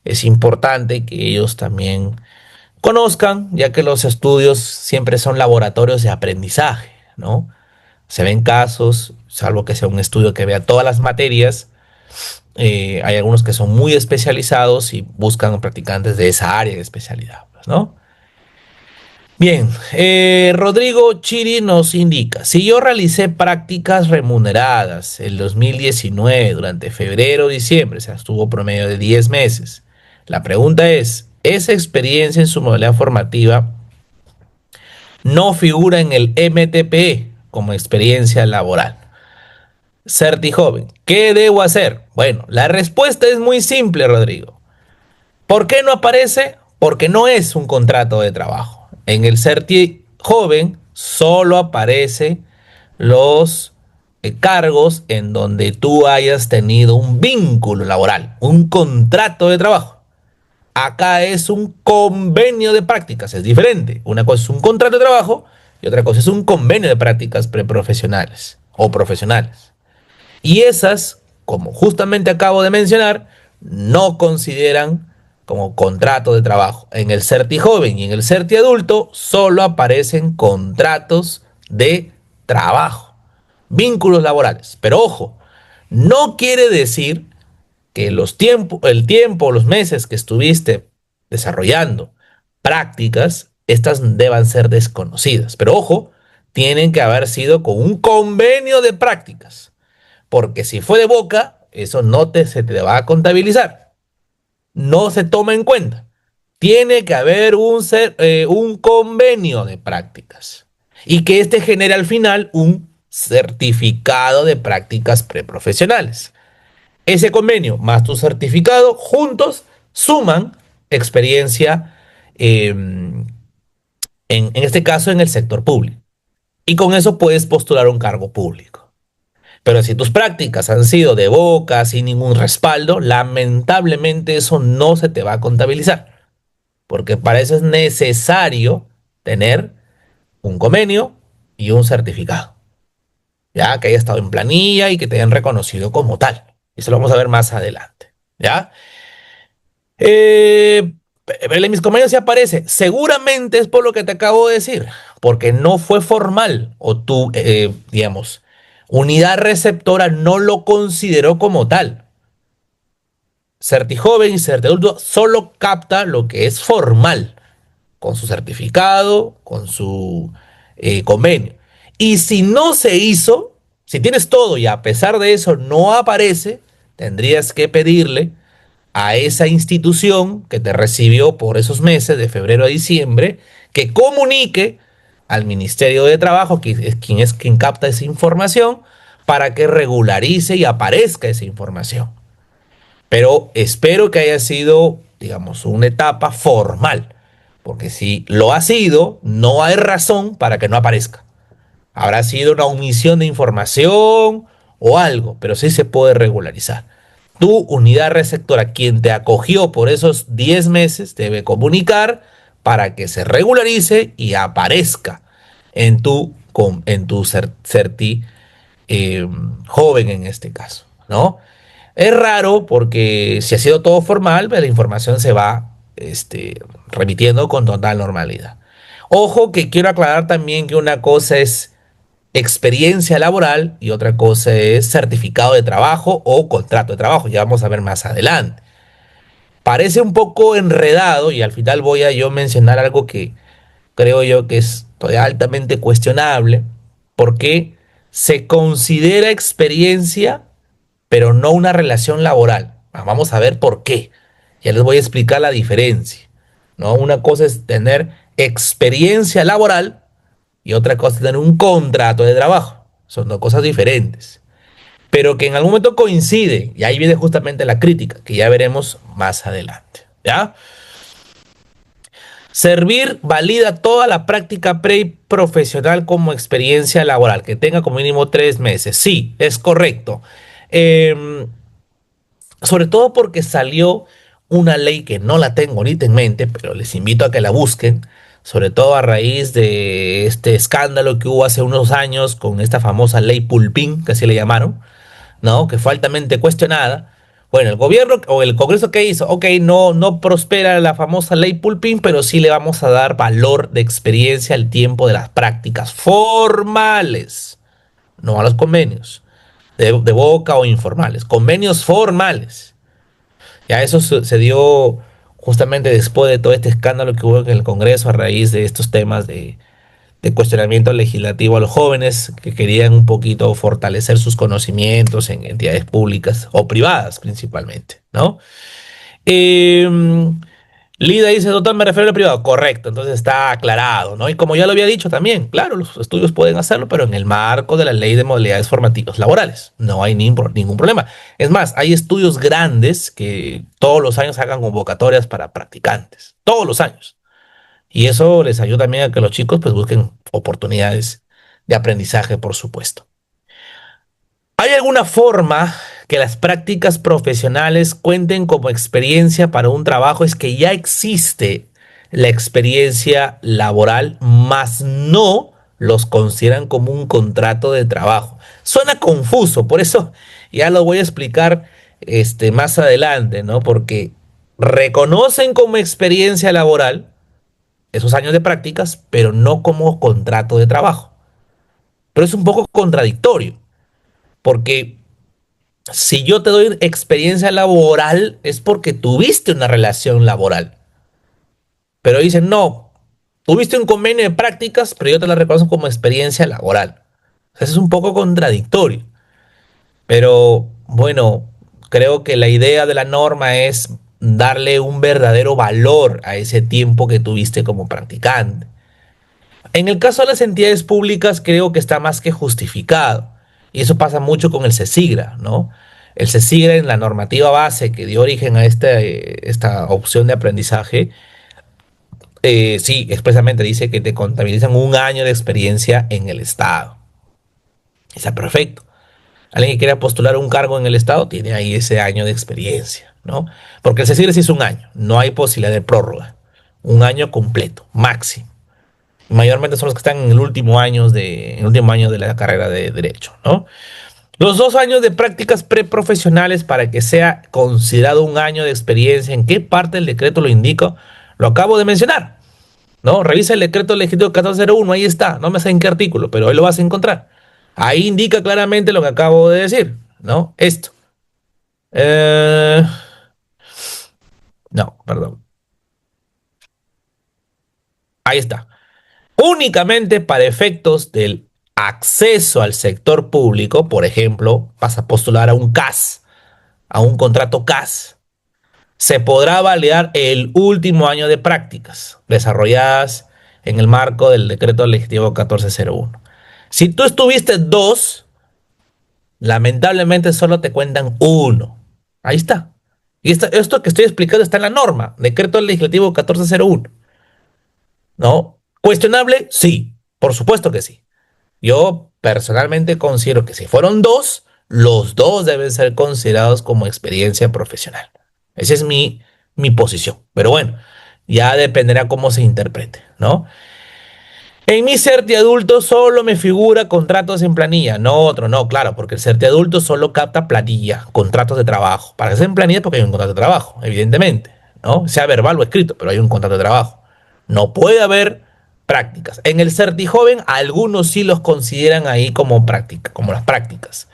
es importante que ellos también conozcan, ya que los estudios siempre son laboratorios de aprendizaje, ¿no? Se ven casos, salvo que sea un estudio que vea todas las materias, Hay algunos que son muy especializados y buscan practicantes de esa área de especialidad, pues, ¿no? Bien, Rodrigo Chiri nos indica, si yo realicé prácticas remuneradas el 2019 durante febrero, diciembre, o sea, estuvo promedio de 10 meses. La pregunta es, ¿esa experiencia en su modalidad formativa no figura en el MTPE como experiencia laboral? Certijoven, ¿qué debo hacer? Bueno, la respuesta es muy simple, Rodrigo. ¿Por qué no aparece? Porque no es un contrato de trabajo. En el Certi joven solo aparece los cargos en donde tú hayas tenido un vínculo laboral, un contrato de trabajo. Acá es un convenio de prácticas, es diferente. Una cosa es un contrato de trabajo y otra cosa es un convenio de prácticas preprofesionales o profesionales. Y esas, como justamente acabo de mencionar, no consideran como contrato de trabajo. En el Certi joven y en el Certi adulto solo aparecen contratos de trabajo, vínculos laborales. Pero ojo, no quiere decir que el tiempo, los meses que estuviste desarrollando prácticas, estas deban ser desconocidas. Pero ojo, tienen que haber sido con un convenio de prácticas. Porque si fue de boca, eso se te va a contabilizar. No se toma en cuenta. Tiene que haber un convenio de prácticas. Y que este genere al final un certificado de prácticas preprofesionales. Ese convenio más tu certificado juntos suman experiencia, en este caso en el sector público. Y con eso puedes postular un cargo público. Pero si tus prácticas han sido de boca, sin ningún respaldo, lamentablemente eso no se te va a contabilizar, porque para eso es necesario tener un convenio y un certificado, ya que haya estado en planilla y que te hayan reconocido como tal. Eso lo vamos a ver más adelante, ¿ya? En mis convenios sí aparece, seguramente es por lo que te acabo de decir, porque no fue formal o tu, digamos, unidad receptora no lo consideró como tal. Certijoven y Certiadulto solo capta lo que es formal, con su certificado, con su convenio. Y si no se hizo, si tienes todo y a pesar de eso no aparece, tendrías que pedirle a esa institución que te recibió por esos meses de febrero a diciembre que comunique al Ministerio de Trabajo, que es quien capta esa información, para que regularice y aparezca esa información. Pero espero que haya sido, digamos, una etapa formal, porque si lo ha sido, no hay razón para que no aparezca. Habrá sido una omisión de información o algo, pero sí se puede regularizar. Tu unidad receptora, quien te acogió por esos 10 meses, debe comunicar para que se regularice y aparezca en tu certi joven en este caso, ¿no? Es raro porque si ha sido todo formal, pues la información se va remitiendo con total normalidad. Ojo que quiero aclarar también que una cosa es experiencia laboral y otra cosa es certificado de trabajo o contrato de trabajo. Ya vamos a ver más adelante. Parece un poco enredado y al final voy a yo mencionar algo que creo yo que es todavía altamente cuestionable porque se considera experiencia pero no una relación laboral. Vamos a ver por qué. Ya les voy a explicar la diferencia, ¿no? Una cosa es tener experiencia laboral y otra cosa es tener un contrato de trabajo. Son dos cosas diferentes. Pero que en algún momento coinciden. Y ahí viene justamente la crítica, que ya veremos más adelante. ¿Ya? Servir valida toda la práctica pre y profesional como experiencia laboral, que tenga como mínimo 3 meses. Sí, es correcto. Eh, Sobre todo porque salió una ley que no la tengo ahorita en mente, pero les invito a que la busquen, sobre todo a raíz de este escándalo que hubo hace unos años con esta famosa ley Pulpín, que así le llamaron, ¿no? Que fue altamente cuestionada. Bueno, el gobierno o el Congreso que hizo, ok, no prospera la famosa ley Pulpín, pero sí le vamos a dar valor de experiencia al tiempo de las prácticas formales, no a los convenios. de boca o informales, convenios formales. Ya eso se dio justamente después de todo este escándalo que hubo en el Congreso a raíz de estos temas de cuestionamiento legislativo a los jóvenes que querían un poquito fortalecer sus conocimientos en entidades públicas o privadas principalmente, ¿no? Eh, Lida dice, doctor, me refiero al privado. Correcto, entonces está aclarado, ¿no? Y como ya lo había dicho también, claro, los estudios pueden hacerlo, pero en el marco de la ley de modalidades formativas laborales. No hay ningún problema. Es más, hay estudios grandes que todos los años hagan convocatorias para practicantes. Todos los años. Y eso les ayuda también a que los chicos pues busquen oportunidades de aprendizaje, por supuesto. ¿Hay alguna forma que las prácticas profesionales cuenten como experiencia para un trabajo? Es que ya existe la experiencia laboral, más no los consideran como un contrato de trabajo. Suena confuso, por eso ya lo voy a explicar más adelante, ¿no? Porque reconocen como experiencia laboral esos años de prácticas, pero no como contrato de trabajo. Pero es un poco contradictorio, porque si yo te doy experiencia laboral es porque tuviste una relación laboral. Pero dicen, no, tuviste un convenio de prácticas, pero yo te la reconozco como experiencia laboral. O sea, eso es un poco contradictorio. Pero bueno, creo que la idea de la norma es darle un verdadero valor a ese tiempo que tuviste como practicante. En el caso de las entidades públicas, creo que está más que justificado. Y eso pasa mucho con el CESIGRA, ¿no? El CESIGRA, en la normativa base que dio origen a esta opción de aprendizaje, sí, expresamente dice que te contabilizan un año de experiencia en el Estado. Está perfecto. Alguien que quiera postular un cargo en el Estado tiene ahí ese año de experiencia, ¿no? Porque el CESIGRA sí es un año, no hay posibilidad de prórroga. Un año completo, máximo. Mayormente son los que están en el último año de la carrera de Derecho, ¿no? Los 2 años de prácticas preprofesionales para que sea considerado un año de experiencia, ¿en qué parte del decreto lo indico? Lo acabo de mencionar, ¿no? Revisa el decreto legislativo 1401, ahí está, no me sé en qué artículo, pero ahí lo vas a encontrar. Ahí indica claramente lo que acabo de decir, ¿no? Esto. Eh, no, perdón. Ahí está. Únicamente para efectos del acceso al sector público, por ejemplo, vas a postular a un CAS, a un contrato CAS, se podrá validar el último año de prácticas desarrolladas en el marco del decreto legislativo 1401. Si tú estuviste dos, lamentablemente solo te cuentan uno. Ahí está. Y esto que estoy explicando está en la norma, decreto legislativo 1401. ¿No? ¿Cuestionable? Sí, por supuesto que sí. Yo personalmente considero que si fueron dos, los dos deben ser considerados como experiencia profesional. Esa es mi posición. Pero bueno, ya dependerá cómo se interprete, ¿no? En mi CERTI adulto solo me figura contratos en planilla, no otro, no, claro, porque el CERTI adulto solo capta planilla, contratos de trabajo. Para que sea en planilla es porque hay un contrato de trabajo, evidentemente, ¿no? Sea verbal o escrito, pero hay un contrato de trabajo. No puede haber prácticas. En el CERTI joven, algunos sí los consideran ahí como práctica, como las prácticas.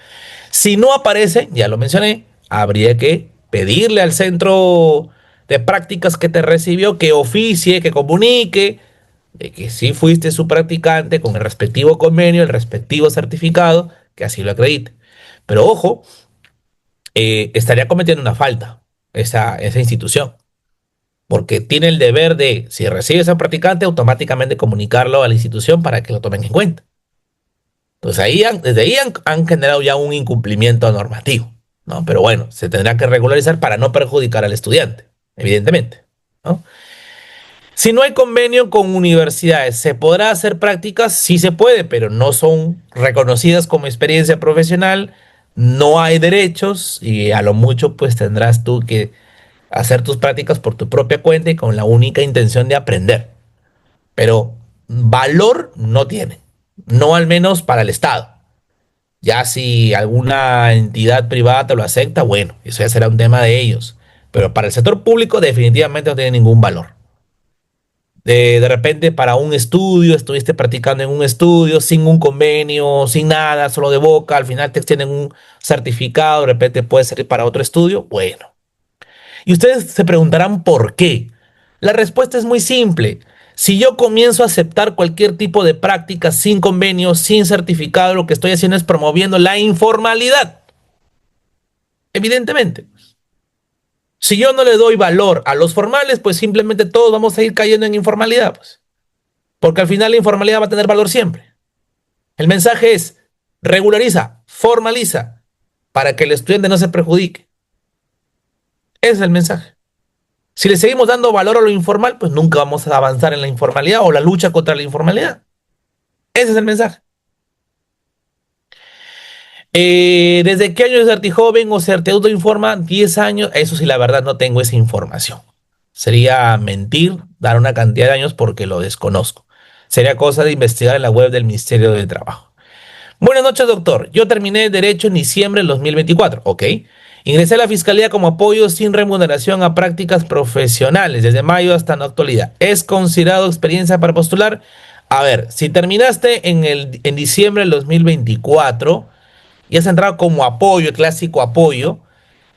Si no aparece, ya lo mencioné, habría que pedirle al centro de prácticas que te recibió que oficie, que comunique de que sí fuiste su practicante con el respectivo convenio, el respectivo certificado, que así lo acredite. Pero ojo, estaría cometiendo una falta esa institución, porque tiene el deber de, si recibe a un practicante, automáticamente comunicarlo a la institución para que lo tomen en cuenta. Entonces desde ahí han generado ya un incumplimiento normativo, ¿no? Pero bueno, se tendrá que regularizar para no perjudicar al estudiante, evidentemente, ¿no? Si no hay convenio con universidades, ¿se podrá hacer prácticas? Sí se puede, pero no son reconocidas como experiencia profesional, no hay derechos y a lo mucho pues tendrás tú que hacer tus prácticas por tu propia cuenta y con la única intención de aprender. Pero valor no tiene, no al menos para el Estado. Ya si alguna entidad privada te lo acepta, bueno, eso ya será un tema de ellos. Pero para el sector público definitivamente no tiene ningún valor. De repente para un estudio, estuviste practicando en un estudio sin un convenio, sin nada, solo de boca, al final te extienden un certificado, de repente puede ser para otro estudio. Bueno, y ustedes se preguntarán por qué. La respuesta es muy simple. Si yo comienzo a aceptar cualquier tipo de práctica sin convenio, sin certificado, lo que estoy haciendo es promoviendo la informalidad. Evidentemente. Si yo no le doy valor a los formales, pues simplemente todos vamos a ir cayendo en informalidad, pues. Porque al final la informalidad va a tener valor siempre. El mensaje es, regulariza, formaliza, para que el estudiante no se perjudique. Ese es el mensaje. Si le seguimos dando valor a lo informal, pues nunca vamos a avanzar en la informalidad o la lucha contra la informalidad. Ese es el mensaje. ¿Desde qué año es Certijoven o Certeudo informa? 10 años. Eso sí, la verdad no tengo esa información. Sería mentir, dar una cantidad de años porque lo desconozco. Sería cosa de investigar en la web del Ministerio de Trabajo. Buenas noches, doctor. Yo terminé Derecho en diciembre del 2024. Ok. Ingresé a la Fiscalía como apoyo sin remuneración a prácticas profesionales desde mayo hasta la actualidad. ¿Es considerado experiencia para postular? A ver, si terminaste en diciembre del 2024 y has entrado como apoyo, el clásico apoyo,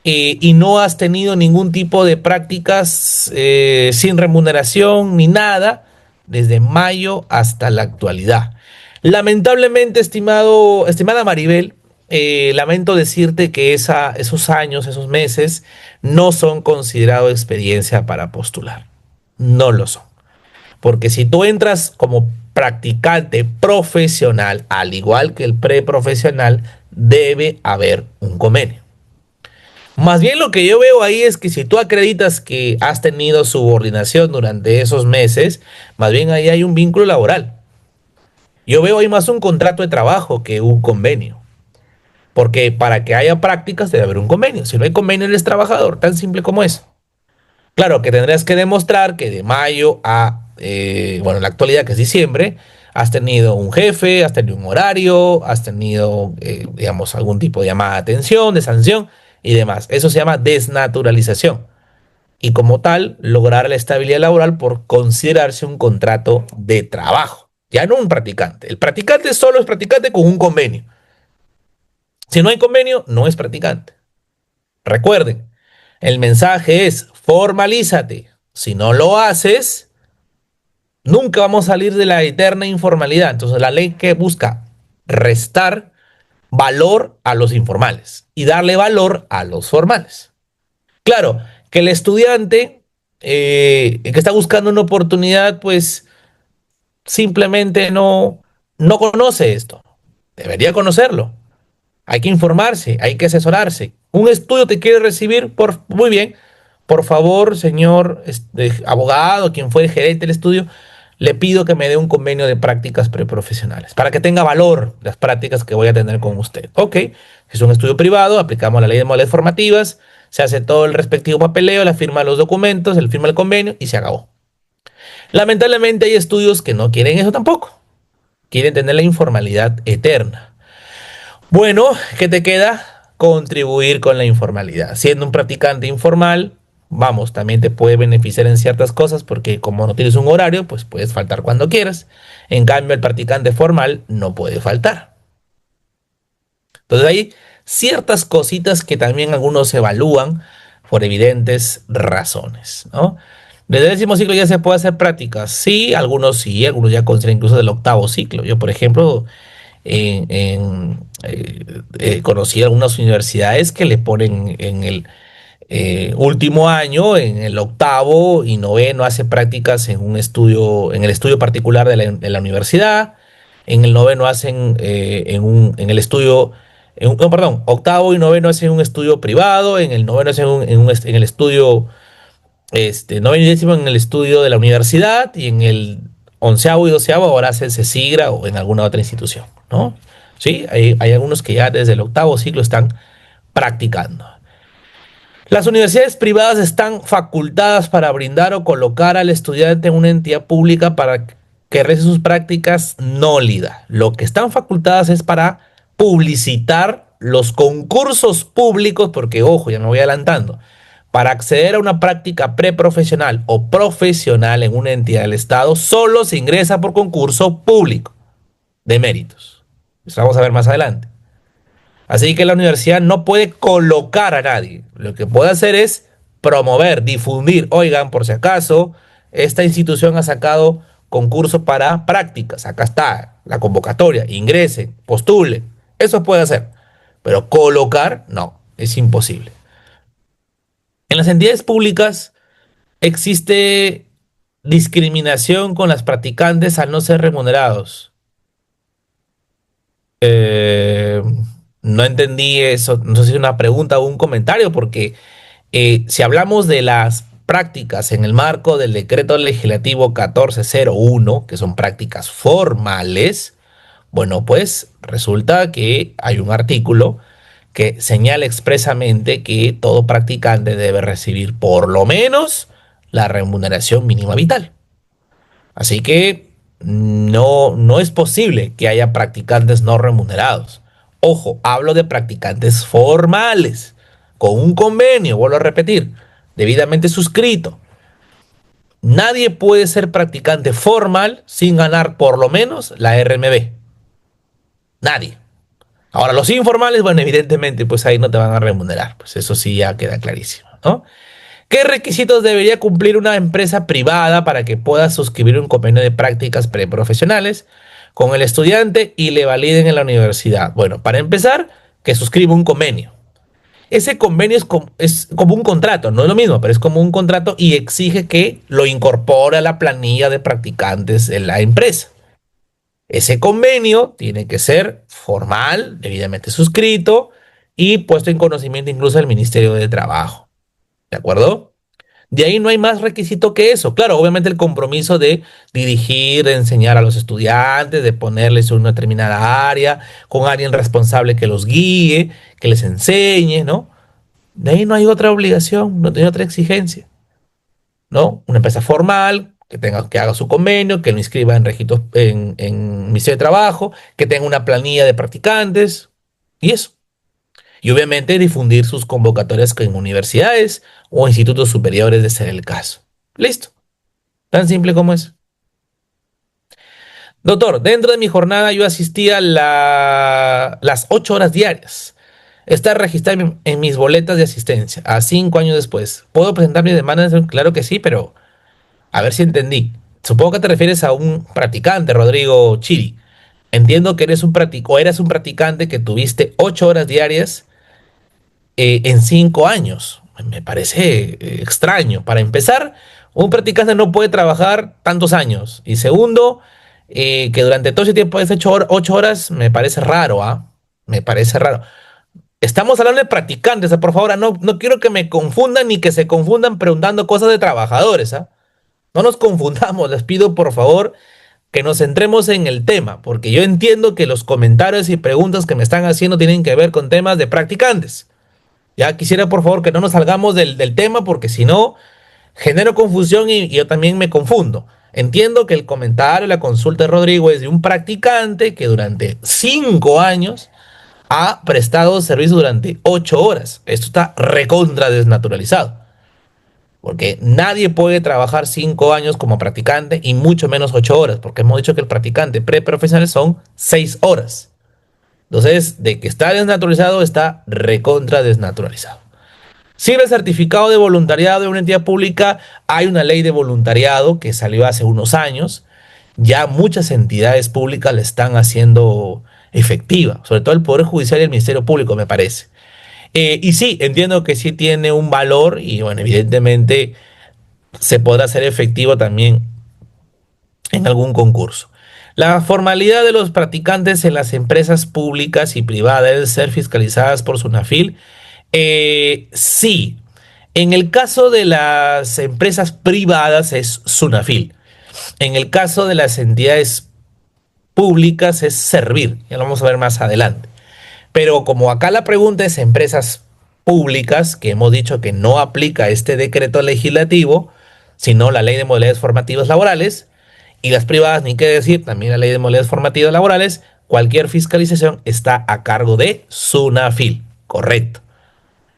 y no has tenido ningún tipo de prácticas sin remuneración ni nada desde mayo hasta la actualidad. Lamentablemente, estimada Maribel, lamento decirte que esos años, esos meses, no son considerados experiencia para postular. No lo son. Porque si tú entras como practicante profesional, al igual que el preprofesional, debe haber un convenio. Más bien lo que yo veo ahí es que si tú acreditas que has tenido subordinación durante esos meses, más bien ahí hay un vínculo laboral. Yo veo ahí más un contrato de trabajo que un convenio. Porque para que haya prácticas debe haber un convenio. Si no hay convenio, eres trabajador, tan simple como eso. Claro que tendrías que demostrar que de mayo a, bueno, en la actualidad que es diciembre, has tenido un jefe, has tenido un horario, has tenido, digamos, algún tipo de llamada de atención, de sanción y demás. Eso se llama desnaturalización. Y como tal, lograr la estabilidad laboral por considerarse un contrato de trabajo. Ya no un practicante. El practicante solo es practicante con un convenio. Si no hay convenio, no es practicante. Recuerden, el mensaje es formalízate. Si no lo haces, nunca vamos a salir de la eterna informalidad. Entonces, la ley que busca restar valor a los informales y darle valor a los formales. Claro, que el estudiante que está buscando una oportunidad, pues simplemente no conoce esto. Debería conocerlo. Hay que informarse, hay que asesorarse. Un estudio te quiere recibir, muy bien. Por favor, señor abogado, quien fue el gerente del estudio, le pido que me dé un convenio de prácticas preprofesionales para que tenga valor las prácticas que voy a tener con usted. Ok, es un estudio privado, aplicamos la ley de modalidades formativas, se hace todo el respectivo papeleo, la firma de los documentos, el firma el convenio y se acabó. Lamentablemente hay estudios que no quieren eso tampoco. Quieren tener la informalidad eterna. Bueno, ¿qué te queda? Contribuir con la informalidad. Siendo un practicante informal, vamos, también te puede beneficiar en ciertas cosas porque como no tienes un horario, pues puedes faltar cuando quieras. En cambio, el practicante formal no puede faltar. Entonces hay ciertas cositas que también algunos evalúan por evidentes razones, ¿no? Desde el décimo ciclo ya se puede hacer prácticas. Sí, algunos ya consideran incluso del octavo ciclo. Yo, por ejemplo, conocí algunas universidades que le ponen en el último año, en el octavo y noveno, hace prácticas en un estudio, en el estudio particular de la universidad. En el noveno hacen en el estudio, no, perdón, octavo y noveno hacen un estudio privado, en el noveno hacen en el estudio, noveno y décimo en el estudio de la universidad y en el onceavo y doceavo ahora hacen CESIGRA o en alguna otra institución, ¿no? Sí, hay algunos que ya desde el octavo ciclo están practicando. Las universidades privadas están facultadas para brindar o colocar al estudiante en una entidad pública para que realice sus prácticas. No, Lida. Lo que están facultadas es para publicitar los concursos públicos, porque, ojo, ya me voy adelantando, Para acceder a una práctica preprofesional o profesional en una entidad del Estado, solo se ingresa por concurso público de méritos. Eso vamos a ver más adelante. Así que la universidad no puede colocar a nadie. Lo que puede hacer es promover, difundir. Oigan, por si acaso, esta institución ha sacado concurso para prácticas. Acá está la convocatoria. Ingresen, postulen. Eso puede hacer. Pero colocar, no, es imposible. En las entidades públicas existe discriminación con las practicantes al no ser remunerados. Eh, no entendí eso, no sé si es una pregunta o un comentario, porque si hablamos de las prácticas en el marco del decreto legislativo 1401, que son prácticas formales, bueno, pues resulta que hay un artículo que señala expresamente que todo practicante debe recibir por lo menos la remuneración mínima vital. Así que no es posible que haya practicantes no remunerados. Ojo, hablo de practicantes formales, con un convenio, vuelvo a repetir, debidamente suscrito. Nadie puede ser practicante formal sin ganar por lo menos la RMB. Nadie. Ahora, los informales, bueno, evidentemente, pues ahí no te van a remunerar. Pues eso sí ya queda clarísimo, ¿no? ¿Qué requisitos debería cumplir una empresa privada para que pueda suscribir un convenio de prácticas preprofesionales con el estudiante y le validen en la universidad? Bueno, para empezar, que suscriba un convenio. Ese convenio es como un contrato, no es lo mismo, pero es como un contrato y exige que lo incorpore a la planilla de practicantes de la empresa. Ese convenio tiene que ser formal, debidamente suscrito y puesto en conocimiento incluso del Ministerio de Trabajo. ¿De acuerdo? De ahí no hay más requisito que eso. Claro, obviamente el compromiso de dirigir, de enseñar a los estudiantes, de ponerles en una determinada área, con alguien responsable que los guíe, que les enseñe, ¿no? De ahí no hay otra obligación, no hay otra exigencia, ¿no? Una empresa formal que haga su convenio, que lo inscriba en registros en Ministerio de Trabajo, que tenga una planilla de practicantes y eso. Y obviamente difundir sus convocatorias en universidades o institutos superiores de ser el caso. Listo. Tan simple como es. Doctor, dentro de mi jornada yo asistía las 8 horas diarias. Está registrado en mis boletas de asistencia a 5 años después. ¿Puedo presentar mi demanda? Claro que sí, pero a ver si entendí. Supongo que te refieres a un practicante, Rodrigo Chiri. Entiendo que eres un practicante que tuviste 8 horas diarias en 5 años. Me parece extraño. Para empezar, un practicante no puede trabajar tantos años. Y segundo, que durante todo ese tiempo has hecho 8 horas, me parece raro, ¿ah? Me parece raro. Estamos hablando de practicantes, ¿ah? Por favor, no quiero que me confundan ni que se confundan preguntando cosas de trabajadores, ¿ah? No nos confundamos, les pido por favor que nos centremos en el tema, porque yo entiendo que los comentarios y preguntas que me están haciendo tienen que ver con temas de practicantes. Ya quisiera por favor que no nos salgamos del tema porque si no genero confusión y yo también me confundo. Entiendo que el comentario, la consulta de Rodrigo es de un practicante que durante 5 años ha prestado servicio durante 8 horas. Esto está recontra desnaturalizado. Porque nadie puede trabajar 5 años como practicante y mucho menos 8 horas. Porque hemos dicho que el practicante preprofesional son 6 horas. Entonces, de que está desnaturalizado, está recontra desnaturalizado. Sirve el certificado de voluntariado de una entidad pública. Hay una ley de voluntariado que salió hace unos años. Ya muchas entidades públicas la están haciendo efectiva, sobre todo el Poder Judicial y el Ministerio Público, me parece. Y sí, entiendo que sí tiene un valor y bueno, evidentemente se podrá hacer efectivo también en algún concurso. La formalidad de los practicantes en las empresas públicas y privadas deben ser fiscalizadas por SUNAFIL. Sí, en el caso de las empresas privadas es SUNAFIL. En el caso de las entidades públicas es Servir. Ya lo vamos a ver más adelante. Pero como acá la pregunta es empresas públicas, que hemos dicho que no aplica este decreto legislativo, sino la ley de modalidades formativas laborales, y las privadas, ni qué decir, también la ley de modalidades formativas laborales, cualquier fiscalización está a cargo de SUNAFIL. Correcto.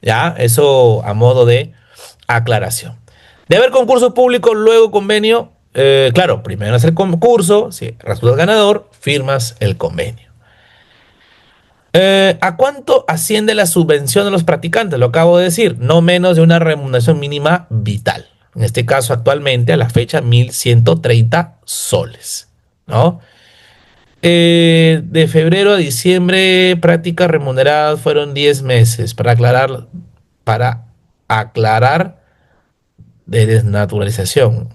Ya, eso a modo de Aclaración. De haber concurso público, luego convenio, claro, primero hacer concurso, si resultas ganador, firmas el convenio. ¿A cuánto asciende la subvención de los practicantes? Lo acabo de decir, no menos de una remuneración mínima vital. En este caso, actualmente, a la fecha, 1.130 soles, ¿no? De febrero a diciembre, prácticas remuneradas fueron 10 meses. Para aclarar de desnaturalización.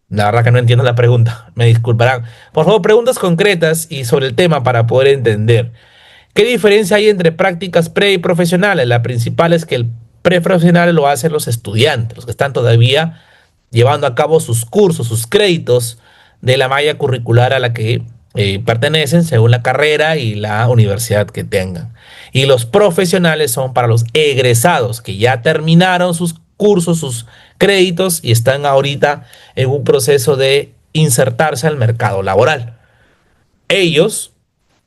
La verdad que no entiendo la pregunta, me disculparán. Por favor, preguntas concretas y sobre el tema para poder entender. ¿Qué diferencia hay entre prácticas pre y profesionales? La principal es que el preprofesional lo hacen los estudiantes, los que están todavía llevando a cabo sus cursos, sus créditos de la malla curricular a la que pertenecen según la carrera y la universidad que tengan. Y los profesionales son para los egresados que ya terminaron sus cursos, sus créditos y están ahorita en un proceso de insertarse al mercado laboral. Ellos,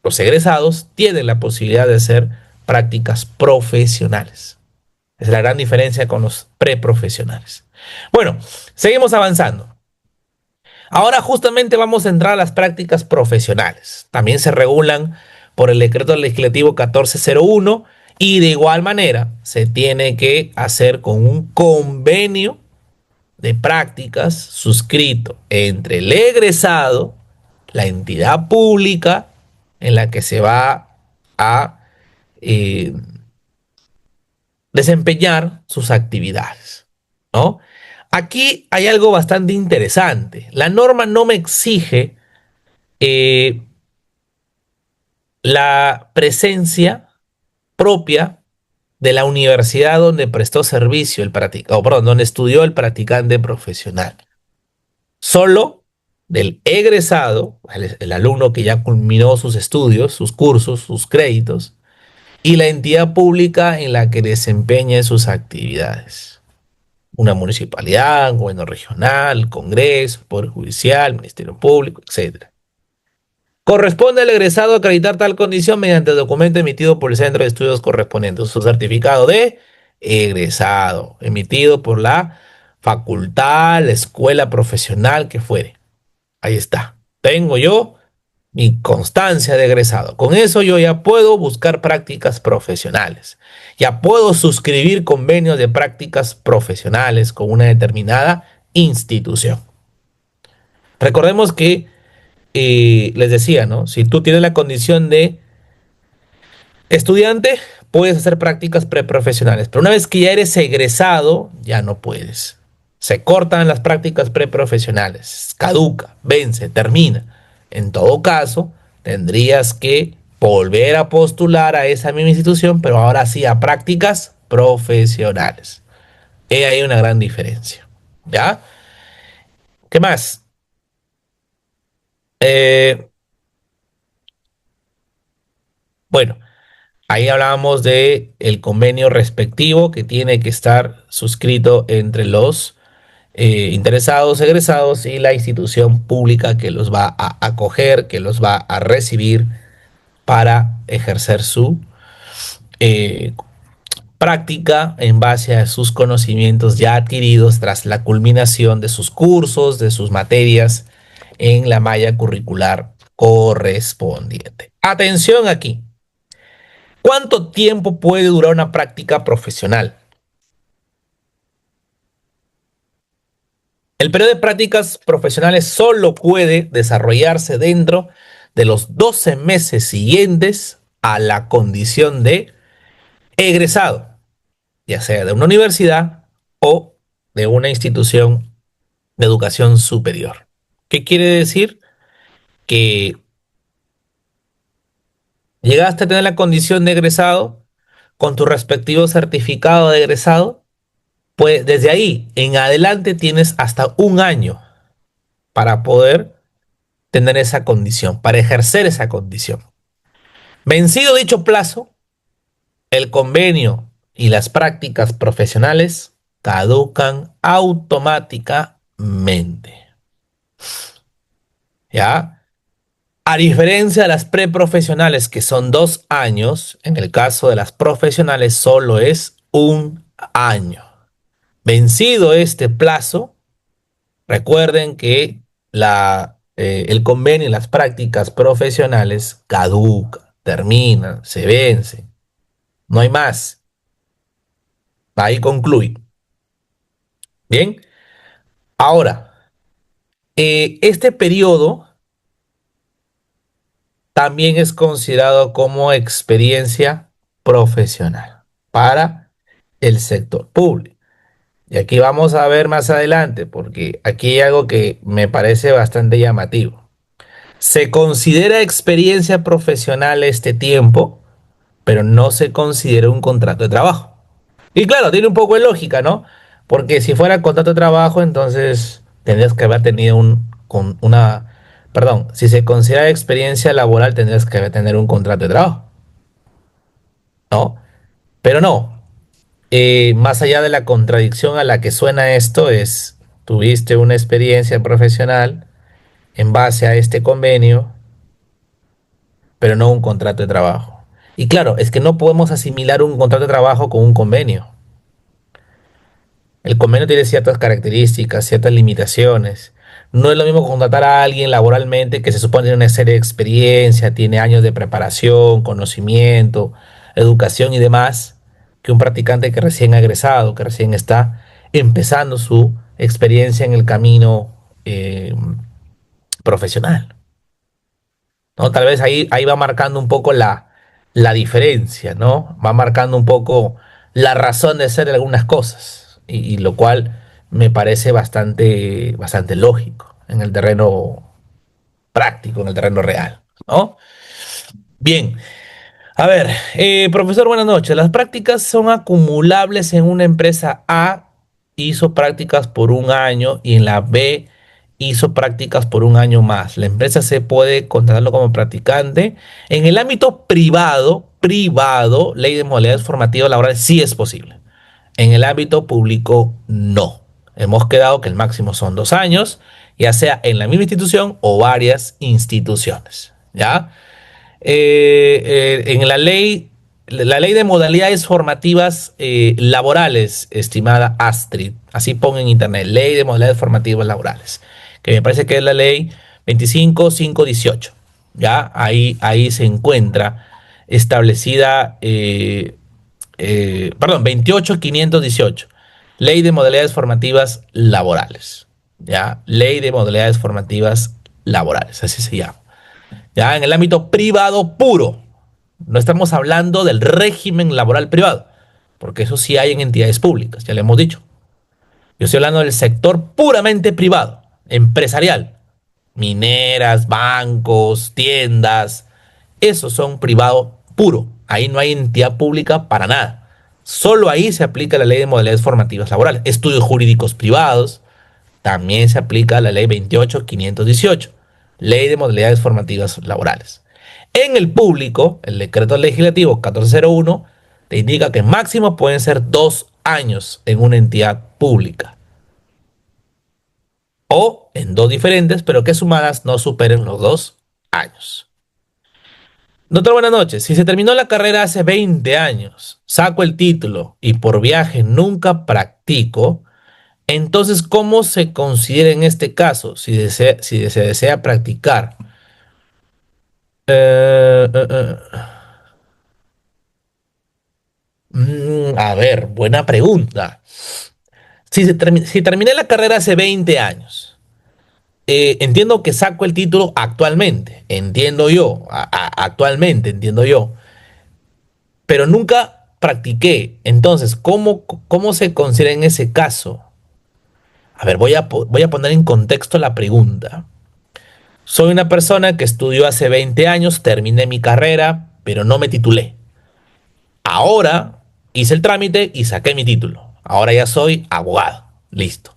los egresados, tienen la posibilidad de hacer prácticas profesionales. Esa es la gran diferencia con los preprofesionales. Bueno, seguimos avanzando. Ahora justamente vamos a entrar a las prácticas profesionales. También se regulan por el decreto legislativo 1401 y de igual manera se tiene que hacer con un convenio de prácticas suscrito entre el egresado, la entidad pública en la que se va a eh, desempeñar sus actividades, ¿no? Aquí hay algo bastante interesante. La norma no me exige eh, la presencia propia de la universidad donde prestó servicio o perdón, donde estudió el practicante profesional. Solo del egresado, el alumno que ya culminó sus estudios, sus cursos, sus créditos, y la entidad pública en la que desempeñe sus actividades. Una municipalidad, un gobierno regional, Congreso, Poder Judicial, Ministerio Público, etcétera. Corresponde al egresado acreditar tal condición mediante documento emitido por el centro de estudios correspondiente, su certificado de egresado, emitido por la facultad, la escuela profesional que fuere. Ahí está. Tengo yo mi constancia de egresado. Con eso yo ya puedo buscar prácticas profesionales. Ya puedo suscribir convenios de prácticas profesionales con una determinada institución. Recordemos que les decía, ¿no? Si tú tienes la condición de estudiante, puedes hacer prácticas preprofesionales, pero una vez que ya eres egresado, ya no puedes. Se cortan las prácticas preprofesionales, caduca, vence, termina. En todo caso, tendrías que volver a postular a esa misma institución, pero ahora sí a prácticas profesionales. Hay ahí una gran diferencia. ¿Ya? ¿Qué más? Eh, bueno, ahí hablábamos de el convenio respectivo que tiene que estar suscrito entre los interesados, egresados y la institución pública que los va a acoger, que los va a recibir para ejercer su eh, práctica en base a sus conocimientos ya adquiridos tras la culminación de sus cursos, de sus materias en la malla curricular correspondiente. Atención aquí. ¿Cuánto tiempo puede durar una práctica profesional? El periodo de prácticas profesionales solo puede desarrollarse dentro de los 12 meses siguientes a la condición de egresado, ya sea de una universidad o de una institución de educación superior. ¿Qué quiere decir? Que llegaste a tener la condición de egresado con tu respectivo certificado de egresado, pues desde ahí en adelante tienes hasta un año para poder tener esa condición, para ejercer esa condición. Vencido dicho plazo, el convenio y las prácticas profesionales caducan automáticamente. ¿Ya? A diferencia de las preprofesionales, que son 2 años, en el caso de las profesionales solo es un año. Vencido este plazo, recuerden que el convenio y las prácticas profesionales caducan, terminan, se vencen. No hay más. Ahí concluye. Bien. Ahora, este periodo también es considerado como experiencia profesional para el sector público. Y aquí vamos a ver más adelante, porque aquí hay algo que me parece bastante llamativo. Se considera experiencia profesional este tiempo, pero no se considera un contrato de trabajo. Y claro, tiene un poco de lógica, ¿no? Porque si fuera contrato de trabajo, entonces tendrías que haber tenido perdón, si se considera experiencia laboral, tendrías que tener un contrato de trabajo, ¿no? Pero no. Más allá de la contradicción a la que suena esto, tuviste una experiencia profesional en base a este convenio, pero no un contrato de trabajo. Y claro, es que no podemos asimilar un contrato de trabajo con un convenio. El convenio tiene ciertas características, ciertas limitaciones. No es lo mismo contratar a alguien laboralmente que se supone tiene una serie de experiencia, tiene años de preparación, conocimiento, educación y demás, que un practicante que recién ha egresado, que recién está empezando su experiencia en el camino profesional. ¿No? Tal vez ahí va marcando un poco la diferencia, ¿no? Va marcando un poco la razón de ser de algunas cosas, y lo cual me parece bastante lógico en el terreno práctico, en el terreno real, ¿no? Bien, a ver, profesor, buenas noches. Las prácticas son acumulables en una empresa A, hizo prácticas por un año y en la B hizo prácticas por un año más. La empresa se puede contratarlo como practicante. En el ámbito privado, ley de modalidades formativas laborales sí es posible. En el ámbito público, no. Hemos quedado que el máximo son 2 años, ya sea en la misma institución o varias instituciones. ¿Ya? En la ley de modalidades formativas laborales, estimada Astrid, así pongo en internet, ley de modalidades formativas laborales, que me parece que es la ley 25518. Ya, ahí se encuentra establecida, perdón, 28518, ley de modalidades formativas laborales. Ya, ley de modalidades formativas laborales, así se llama. Ya en el ámbito privado puro. No estamos hablando del régimen laboral privado, porque eso sí hay en entidades públicas, ya le hemos dicho. Yo estoy hablando del sector puramente privado, empresarial. Mineras, bancos, tiendas, esos son privado puro. Ahí no hay entidad pública para nada. Solo ahí se aplica la ley de modalidades formativas laborales. Estudios jurídicos privados, también se aplica la ley 28518, ley de modalidades formativas laborales. En el público, el decreto legislativo 1401 te indica que máximo pueden ser 2 años en una entidad pública o en dos diferentes, pero que sumadas no superen los 2 años. Doctor, buenas noches. Si se terminó la carrera hace 20 años, saco el título y por viaje nunca practico, entonces, ¿cómo se considera en este caso si se desea practicar? Eh, eh, eh, a ver, buena pregunta. Si terminé la carrera hace 20 años, entiendo que saco el título actualmente, entiendo yo, actualmente entiendo yo, pero nunca practiqué. Entonces, ¿cómo se considera en ese caso? A ver, voy a poner en contexto la pregunta. Soy una persona que estudió hace 20 años, terminé mi carrera, pero no me titulé. Ahora hice el trámite y saqué mi título. Ahora ya soy abogado. Listo.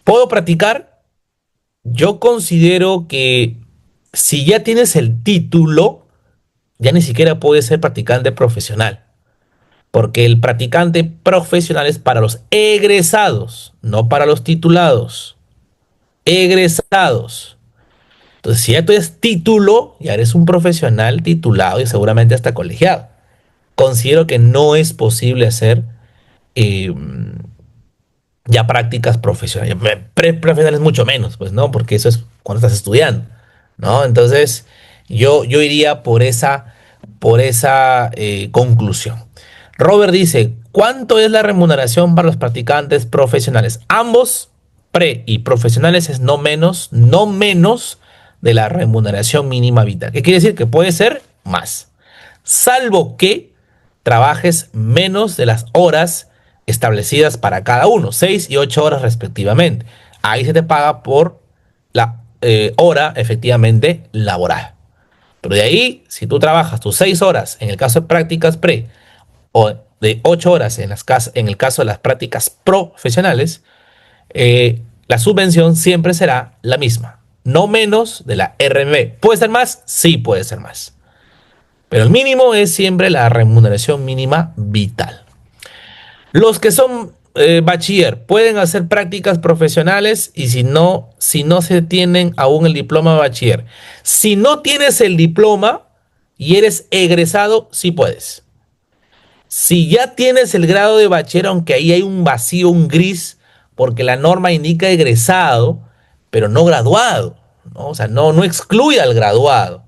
¿Puedo practicar? Yo considero que si ya tienes el título, ya ni siquiera puedes ser practicante profesional. Porque el practicante profesional es para los egresados, no para los titulados. Egresados. Entonces, si ya tú eres título, ya eres un profesional titulado y seguramente hasta colegiado. Considero que no es posible hacer eh, Ya prácticas profesionales, pre-profesionales mucho menos, pues, ¿no? Porque eso es cuando estás estudiando, ¿no? Entonces, yo iría por esa conclusión. Robert dice, ¿cuánto es la remuneración para los practicantes profesionales? Ambos, pre y profesionales, es no menos de la remuneración mínima vital. ¿Qué quiere decir? Que puede ser más, salvo que trabajes menos de las horas establecidas para cada uno, 6 y 8 horas respectivamente. Ahí se te paga por la hora efectivamente laboral. Pero de ahí, si tú trabajas tus 6 horas en el caso de prácticas pre o de 8 horas en el caso de las prácticas profesionales, la subvención siempre será la misma, no menos de la RMB. ¿Puede ser más? Sí, puede ser más. Pero el mínimo es siempre la remuneración mínima vital. Los que son bachiller pueden hacer prácticas profesionales y si no se tienen aún el diploma de bachiller. Si no tienes el diploma y eres egresado, sí puedes. Si ya tienes el grado de bachiller, aunque ahí hay un vacío, un gris, porque la norma indica egresado, pero no graduado, ¿no? O sea, no excluye al graduado.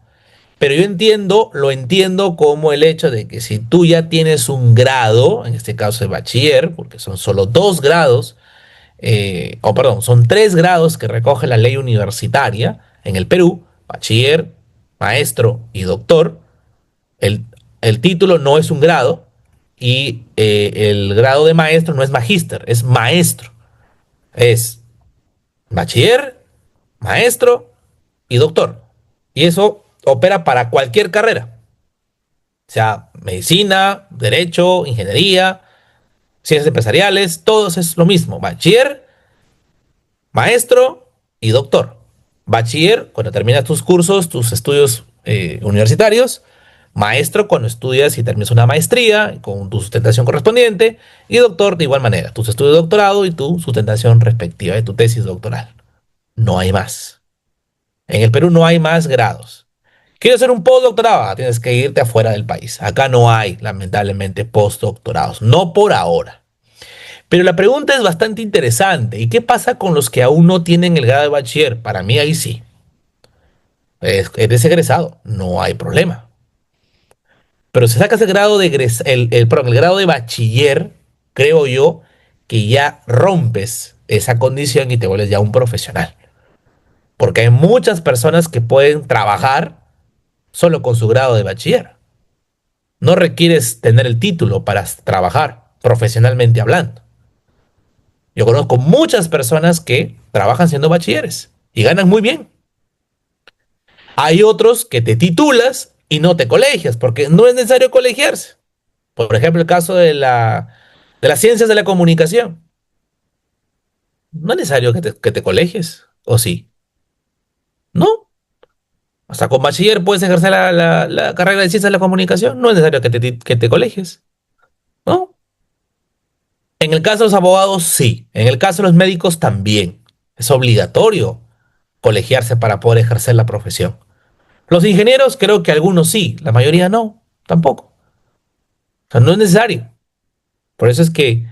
Pero yo entiendo, lo entiendo como el hecho de que si tú ya tienes un grado, en este caso de bachiller, porque son solo 2 grados, o perdón, son 3 grados que recoge la ley universitaria en el Perú, bachiller, maestro y doctor, el, el título no es un grado y el grado de maestro no es magíster, es maestro, es bachiller, maestro y doctor. Y eso opera para cualquier carrera, sea medicina, derecho, ingeniería, ciencias empresariales, todos es lo mismo. Bachiller, maestro y doctor. Bachiller, cuando terminas tus cursos, tus estudios universitarios. Maestro, cuando estudias y terminas una maestría con tu sustentación correspondiente. Y doctor, de igual manera, tus estudios de doctorado y tu sustentación respectiva de tu tesis doctoral. No hay más. En el Perú no hay más grados. ¿Quieres hacer un postdoctorado? Tienes que irte afuera del país. Acá no hay, lamentablemente, postdoctorados. No por ahora. Pero la pregunta es bastante interesante. ¿Y qué pasa con los que aún no tienen el grado de bachiller? Para mí ahí sí. Eres egresado. No hay problema. Pero si sacas el grado de, perdón, el grado de bachiller, creo yo que ya rompes esa condición y te vuelves ya un profesional. Porque hay muchas personas que pueden trabajar solo con su grado de bachiller. No requieres tener el título para trabajar profesionalmente hablando. Yo conozco muchas personas que trabajan siendo bachilleres y ganan muy bien. Hay otros que te titulas y no te colegias porque no es necesario colegiarse. Por ejemplo, el caso de las ciencias de la comunicación. No es necesario que te colegies, ¿o sí? No. Hasta con bachiller puedes ejercer la carrera de ciencias de la comunicación. No es necesario que te colegies, ¿no? En el caso de los abogados, sí. En el caso de los médicos, también. Es obligatorio colegiarse para poder ejercer la profesión. Los ingenieros, creo que algunos sí, la mayoría no, tampoco. O sea, no es necesario. Por eso es que,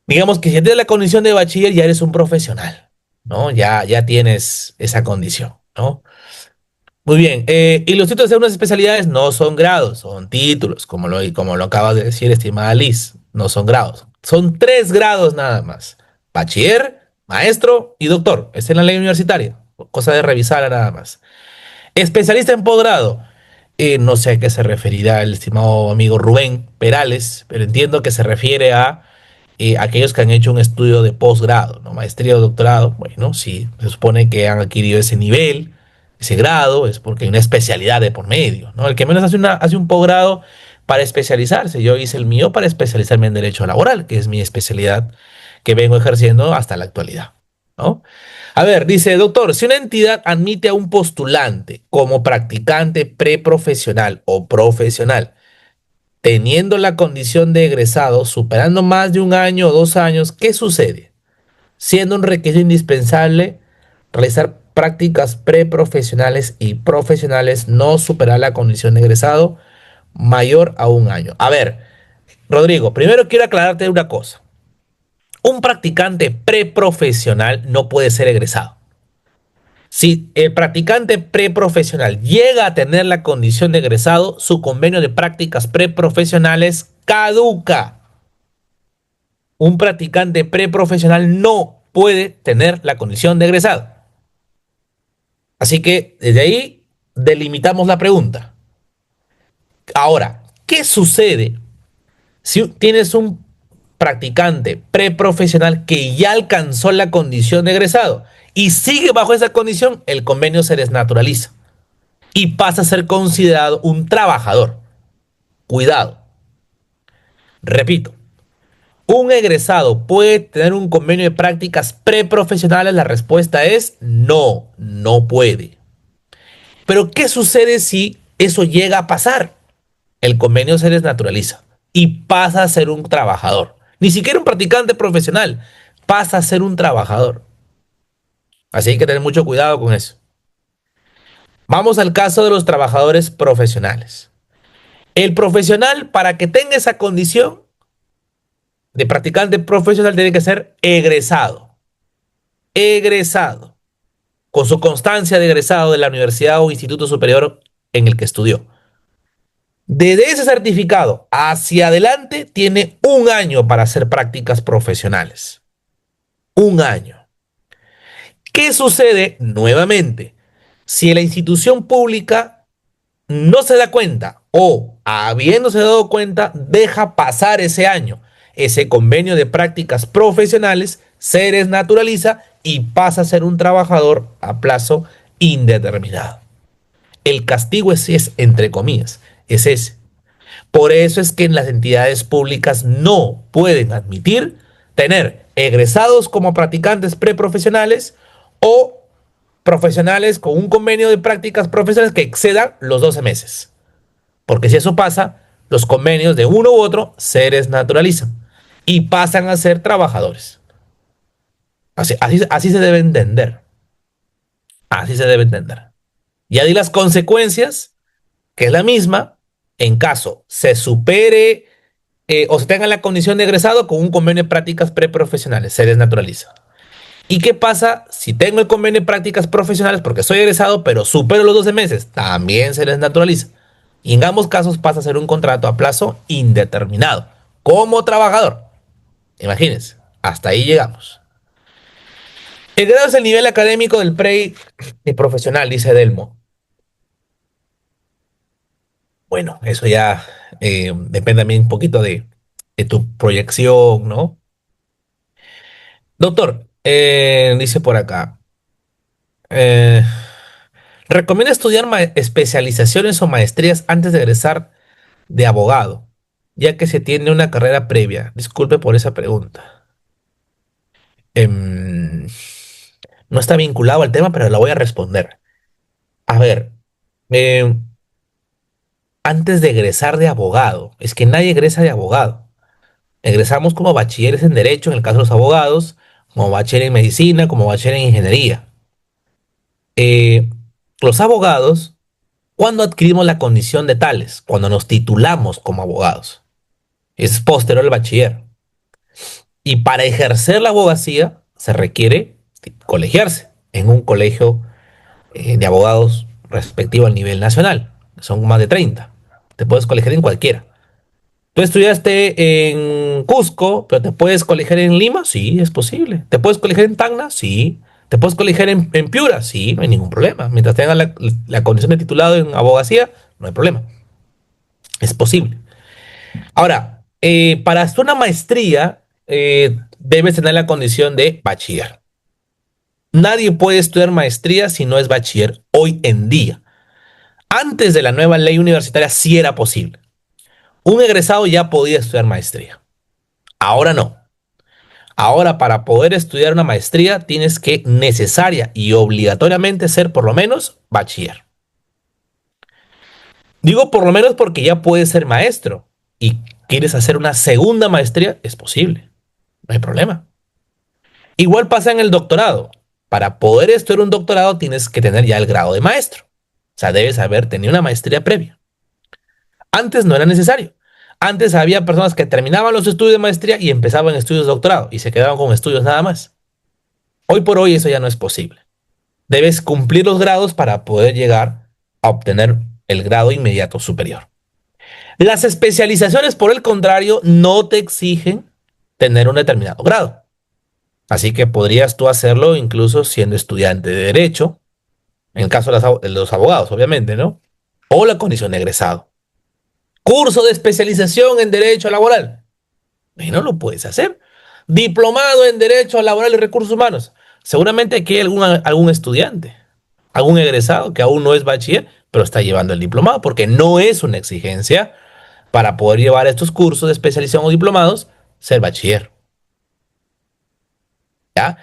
digamos que si tienes la condición de bachiller, ya eres un profesional, ¿no? Ya tienes esa condición, ¿no? Muy bien. Y los títulos de unas especialidades no son grados, son títulos, como lo acabas de decir, estimada Liz. No son grados. Son 3 grados nada más. Bachiller, maestro y doctor. Es en la ley universitaria. Cosa de revisar nada más. Especialista en posgrado. No sé a qué se referirá el estimado amigo Rubén Perales, pero entiendo que se refiere a aquellos que han hecho un estudio de posgrado, ¿no? Maestría o doctorado. Bueno, sí, se supone que han adquirido ese nivel, ese grado, es porque hay una especialidad de por medio, ¿no? El que menos hace un posgrado para especializarse. Yo hice el mío para especializarme en derecho laboral, que es mi especialidad que vengo ejerciendo hasta la actualidad, ¿no? A ver, dice, doctor, si una entidad admite a un postulante como practicante preprofesional o profesional, teniendo la condición de egresado, superando más de un año o 2 años, ¿qué sucede? Siendo un requisito indispensable realizar prácticas preprofesionales y profesionales, no superar la condición de egresado mayor a un año. A ver, Rodrigo, primero quiero aclararte una cosa. Un practicante preprofesional no puede ser egresado. Si el practicante preprofesional llega a tener la condición de egresado, su convenio de prácticas preprofesionales caduca. Un practicante preprofesional no puede tener la condición de egresado. Así que desde ahí delimitamos la pregunta. Ahora, ¿qué sucede si tienes un practicante preprofesional que ya alcanzó la condición de egresado y sigue bajo esa condición? El convenio se desnaturaliza y pasa a ser considerado un trabajador. Cuidado. Repito, ¿un egresado puede tener un convenio de prácticas preprofesionales? La respuesta es no, no puede. Pero ¿qué sucede si eso llega a pasar? El convenio se desnaturaliza y pasa a ser un trabajador. Ni siquiera un practicante profesional, pasa a ser un trabajador. Así hay que tener mucho cuidado con eso. Vamos al caso de los trabajadores profesionales. El profesional, para que tenga esa condición de practicante profesional, tiene que ser egresado. Egresado. Con su constancia de egresado de la universidad o instituto superior en el que estudió. Desde ese certificado hacia adelante tiene un año para hacer prácticas profesionales. Un año. ¿Qué sucede nuevamente? Si la institución pública no se da cuenta o, habiéndose dado cuenta, deja pasar ese año, ese convenio de prácticas profesionales se desnaturaliza y pasa a ser un trabajador a plazo indeterminado. El castigo es entre comillas, es ese. Por eso es que en las entidades públicas no pueden admitir tener egresados como practicantes preprofesionales o profesionales con un convenio de prácticas profesionales que excedan los 12 meses. Porque si eso pasa, los convenios de uno u otro se desnaturalizan y pasan a ser trabajadores. Así se debe entender. Así se debe entender. Y ahí las consecuencias, que es la misma, en caso se supere o se tenga la condición de egresado con un convenio de prácticas preprofesionales, se desnaturaliza. ¿Y qué pasa si tengo el convenio de prácticas profesionales porque soy egresado, pero supero los 12 meses? También se desnaturaliza. Y en ambos casos pasa a ser un contrato a plazo indeterminado, como trabajador. Imagínense, hasta ahí llegamos. El grado es el nivel académico del pre y profesional, dice Delmo. Bueno, eso ya depende también un poquito de tu proyección, ¿no? Doctor, dice por acá, eh, ¿recomienda estudiar especializaciones o maestrías antes de egresar de abogado, ya que se tiene una carrera previa? Disculpe por esa pregunta. Em, no está vinculado al tema, pero la voy a responder. A ver, em, antes de egresar de abogado, es que nadie egresa de abogado. Egresamos como bachilleres en Derecho, en el caso de los abogados, como bachiller en Medicina, como bachiller en Ingeniería. Eh, los abogados, ¿cuándo adquirimos la condición de tales? Cuando nos titulamos como abogados. Es posterior al bachiller. Y para ejercer la abogacía se requiere colegiarse en un colegio de abogados respectivo al nivel nacional. Son más de 30. Te puedes colegiar en cualquiera. ¿Tú estudiaste en Cusco, pero te puedes colegiar en Lima? Sí, es posible. ¿Te puedes colegiar en Tacna? Sí. ¿Te puedes colegiar en Piura? Sí, no hay ningún problema. Mientras tengas la condición de titulado en abogacía, no hay problema. Es posible. Ahora, para hacer una maestría, debes tener la condición de bachiller. Nadie puede estudiar maestría si no es bachiller hoy en día. Antes de la nueva ley universitaria sí era posible. Un egresado ya podía estudiar maestría. Ahora no. Ahora, para poder estudiar una maestría, tienes que necesaria y obligatoriamente ser por lo menos bachiller. Digo por lo menos porque ya puedes ser maestro y quieres hacer una segunda maestría, es posible. No hay problema. Igual pasa en el doctorado. Para poder estudiar un doctorado tienes que tener ya el grado de maestro. O sea, debes haber tenido una maestría previa. Antes no era necesario. Antes había personas que terminaban los estudios de maestría y empezaban estudios de doctorado y se quedaban con estudios nada más. Hoy por hoy eso ya no es posible. Debes cumplir los grados para poder llegar a obtener el grado inmediato superior. Las especializaciones, por el contrario, no te exigen tener un determinado grado. Así que podrías tú hacerlo incluso siendo estudiante de derecho, en el caso de los abogados, obviamente, ¿no? O la condición de egresado. Curso de especialización en derecho laboral. Y no lo puedes hacer. Diplomado en derecho laboral y recursos humanos. Seguramente aquí hay algún estudiante, algún egresado que aún no es bachiller, pero está llevando el diplomado, porque no es una exigencia para poder llevar estos cursos de especialización o diplomados, ser bachiller. ¿Ya?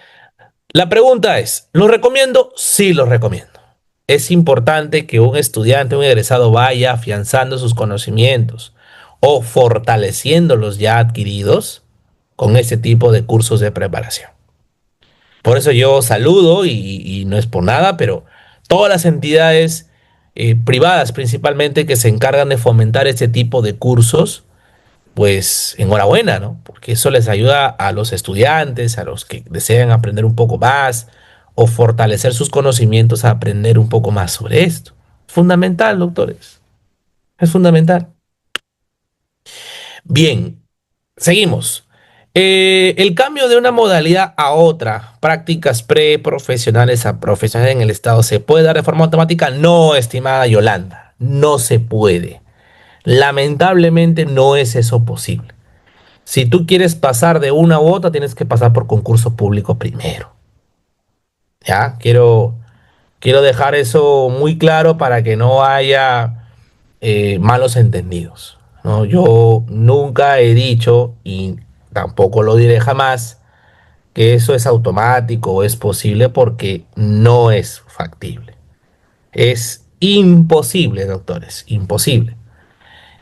La pregunta es, ¿lo recomiendo? Sí, lo recomiendo. Es importante que un estudiante, un egresado vaya afianzando sus conocimientos o fortaleciendo los ya adquiridos con este tipo de cursos de preparación. Por eso yo saludo y no es por nada, pero todas las entidades privadas principalmente que se encargan de fomentar este tipo de cursos, pues enhorabuena, ¿no? Porque eso les ayuda a los estudiantes, a los que desean aprender un poco más o fortalecer sus conocimientos a aprender un poco más sobre esto. Fundamental, doctores. Es fundamental. Bien, seguimos. El cambio de una modalidad a otra, prácticas preprofesionales a profesionales en el Estado, ¿se puede dar de forma automática? No, estimada Yolanda, no se puede. Lamentablemente no es eso posible. Si tú quieres pasar de una u otra, tienes que pasar por concurso público primero. ¿Ya? Quiero dejar eso muy claro para que no haya malos entendidos, ¿no? Yo nunca he dicho y tampoco lo diré jamás que eso es automático o es posible porque no es factible. Es imposible, doctores, imposible.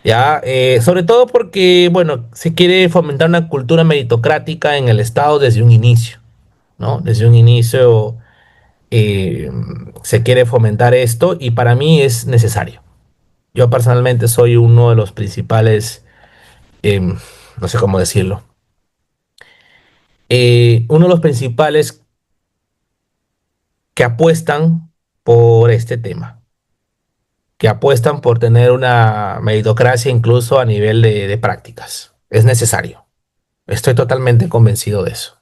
Ya, sobre todo porque, bueno, se quiere fomentar una cultura meritocrática en el Estado desde un inicio, ¿no? Desde un inicio eh, se quiere fomentar esto y para mí es necesario. Yo personalmente soy uno de los principales, em, no sé cómo decirlo, uno de los principales que apuestan por este tema, que apuestan por tener una meritocracia incluso a nivel de prácticas. Es necesario. Estoy totalmente convencido de eso.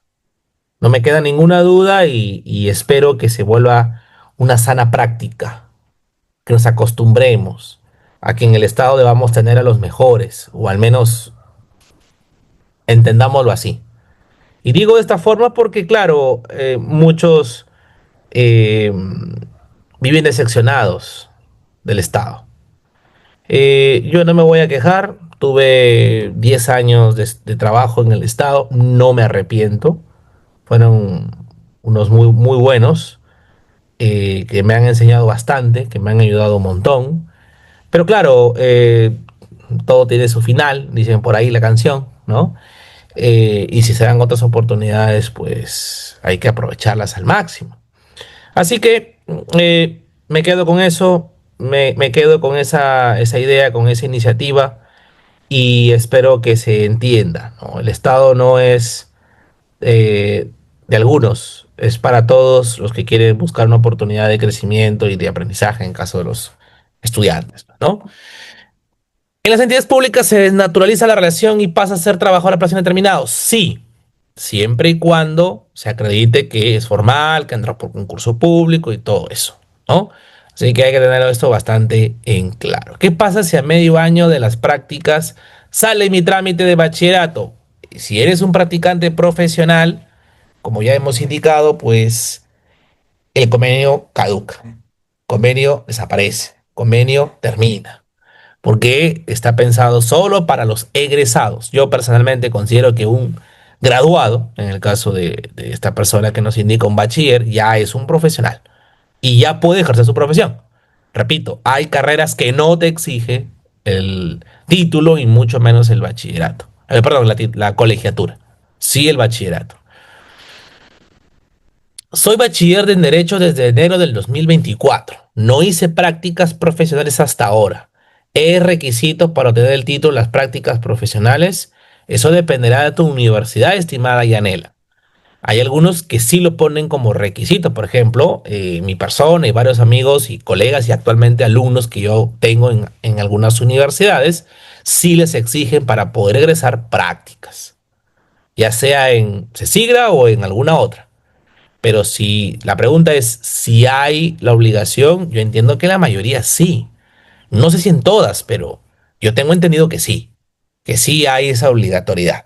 No me queda ninguna duda y espero que se vuelva una sana práctica, que nos acostumbremos a que en el Estado debamos tener a los mejores, o al menos entendámoslo así. Y digo de esta forma porque, claro, muchos eh, viven decepcionados del Estado. Yo no me voy a quejar, tuve 10 años de trabajo en el Estado, no me arrepiento, fueron unos muy buenos, que me han enseñado bastante, que me han ayudado un montón. Pero claro, todo tiene su final, dicen por ahí la canción, ¿no? Y si se dan otras oportunidades, pues hay que aprovecharlas al máximo. Así que me quedo con eso, me quedo con esa idea, con esa iniciativa y espero que se entienda, ¿no? El Estado no es de algunos, es para todos los que quieren buscar una oportunidad de crecimiento y de aprendizaje en caso de los estudiantes, ¿no? En las entidades públicas se desnaturaliza la relación y pasa a ser trabajador a plazo indeterminado. Sí, siempre y cuando se acredite que es formal, que entra por concurso público y todo eso, ¿no? Así que hay que tener esto bastante en claro. ¿Qué pasa si a medio año de las prácticas sale mi trámite de bachillerato? Si eres un practicante profesional, como ya hemos indicado, pues el convenio caduca, convenio desaparece, convenio termina porque está pensado solo para los egresados. Yo personalmente considero que un graduado, en el caso de esta persona que nos indica un bachiller, ya es un profesional y ya puede ejercer su profesión. Repito, hay carreras que no te exige el título y mucho menos el bachillerato. Perdón, la colegiatura. Sí, el bachillerato. Soy bachiller en Derecho desde enero del 2024. No hice prácticas profesionales hasta ahora. ¿Es requisito para obtener el título las prácticas profesionales? Eso dependerá de tu universidad, estimada Yanela. Hay algunos que sí lo ponen como requisito, por ejemplo, mi persona y varios amigos y colegas y actualmente alumnos que yo tengo en algunas universidades, sí les exigen para poder egresar prácticas, ya sea en CECIGRA o en alguna otra. Pero si la pregunta es si hay la obligación, yo entiendo que la mayoría sí. No sé si en todas, pero yo tengo entendido que sí hay esa obligatoriedad.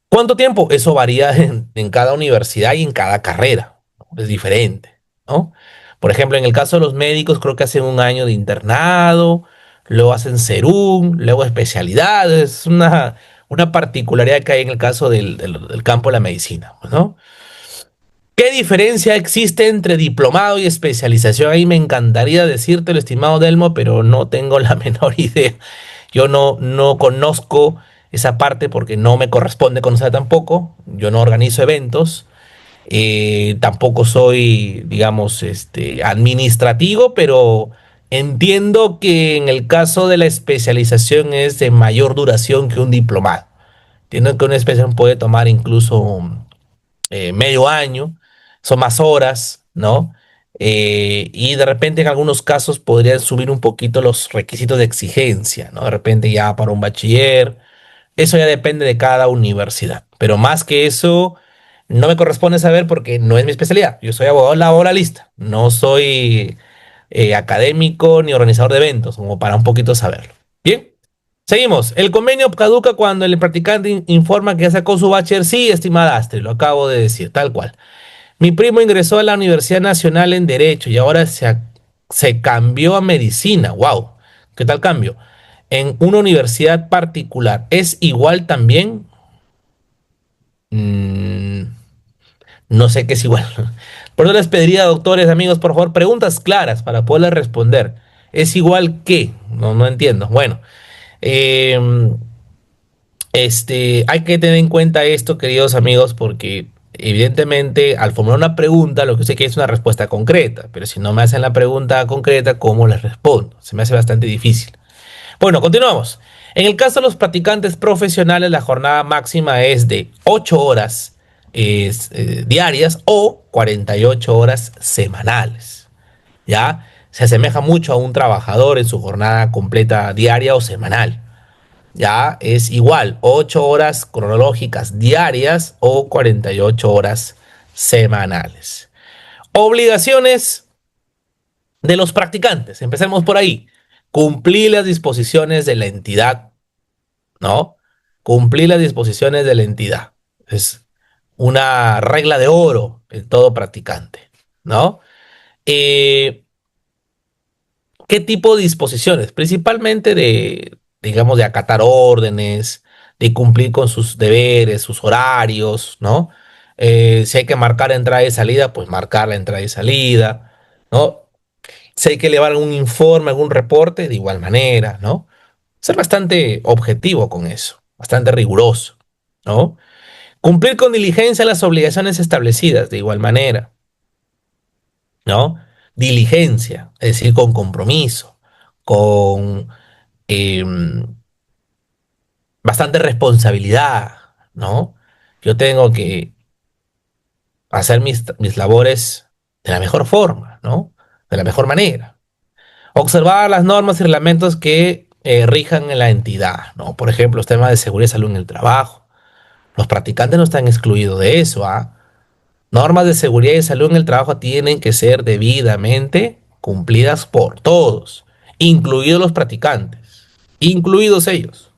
¿Cuánto tiempo? Eso varía en cada universidad y en cada carrera, ¿no? Es diferente, ¿no? Por ejemplo, en el caso de los médicos, creo que hacen un año de internado, luego hacen serum, luego especialidades. Es una particularidad que hay en el caso del campo de la medicina, ¿no? ¿Qué diferencia existe entre diplomado y especialización? Ahí me encantaría decírtelo, estimado Delmo, pero no tengo la menor idea. Yo no conozco esa parte porque no me corresponde conocer tampoco. Yo no organizo eventos. Tampoco soy, digamos, administrativo, pero entiendo que en el caso de la especialización es de mayor duración que un diplomado. Entiendo que una especialización puede tomar incluso medio año, son más horas, ¿no? Y de repente en algunos casos podrían subir un poquito los requisitos de exigencia, ¿no? De repente ya para un bachiller, eso ya depende de cada universidad, pero más que eso, no me corresponde saber porque no es mi especialidad. Yo soy abogado laboralista, no soy académico ni organizador de eventos, como para un poquito saberlo. Bien. Seguimos. El convenio caduca cuando el practicante informa que ya sacó su bachiller. Sí, estimada Astrid, lo acabo de decir, tal cual. Mi primo ingresó a la Universidad Nacional en Derecho y ahora se cambió a Medicina. ¡Wow! ¿Qué tal cambio? En una universidad particular. ¿Es igual también? Mm, no sé qué es igual. Por eso les pediría, doctores, amigos, por favor, preguntas claras para poderles responder. ¿Es igual qué? No entiendo. Bueno. em, hay que tener en cuenta esto, queridos amigos, porque evidentemente al formular una pregunta, lo que sé que es una respuesta concreta, pero si no me hacen la pregunta concreta, ¿cómo les respondo? Se me hace bastante difícil. Bueno, continuamos. En el caso de los practicantes profesionales, la jornada máxima es de 8 horas diarias o 48 horas semanales. ¿Ya? Se asemeja mucho a un trabajador en su jornada completa diaria o semanal. Ya es igual, 8 horas cronológicas diarias o 48 horas semanales. Obligaciones de los practicantes. Empecemos por ahí. Cumplir las disposiciones de la entidad, ¿no? Cumplir las disposiciones de la entidad. Es una regla de oro en todo practicante, ¿no? Eh, ¿Qué tipo de disposiciones? Principalmente de, digamos, de acatar órdenes, de cumplir con sus deberes, sus horarios, ¿no? Si hay que marcar entrada y salida, pues marcar la entrada y salida, ¿no? Si hay que elevar algún informe, algún reporte, de igual manera, ¿no? Ser bastante objetivo con eso, bastante riguroso, ¿no? Cumplir con diligencia las obligaciones establecidas, de igual manera, ¿no? Diligencia, es decir, con compromiso, con eh, bastante responsabilidad, ¿no? Yo tengo que hacer mis labores de la mejor forma, ¿no? De la mejor manera. Observar las normas y reglamentos que rijan en la entidad, ¿no? Por ejemplo, los temas de seguridad y salud en el trabajo. Los practicantes no están excluidos de eso, ¿ah? Normas de seguridad y salud en el trabajo tienen que ser debidamente cumplidas por todos, incluidos los practicantes, incluidos ellos.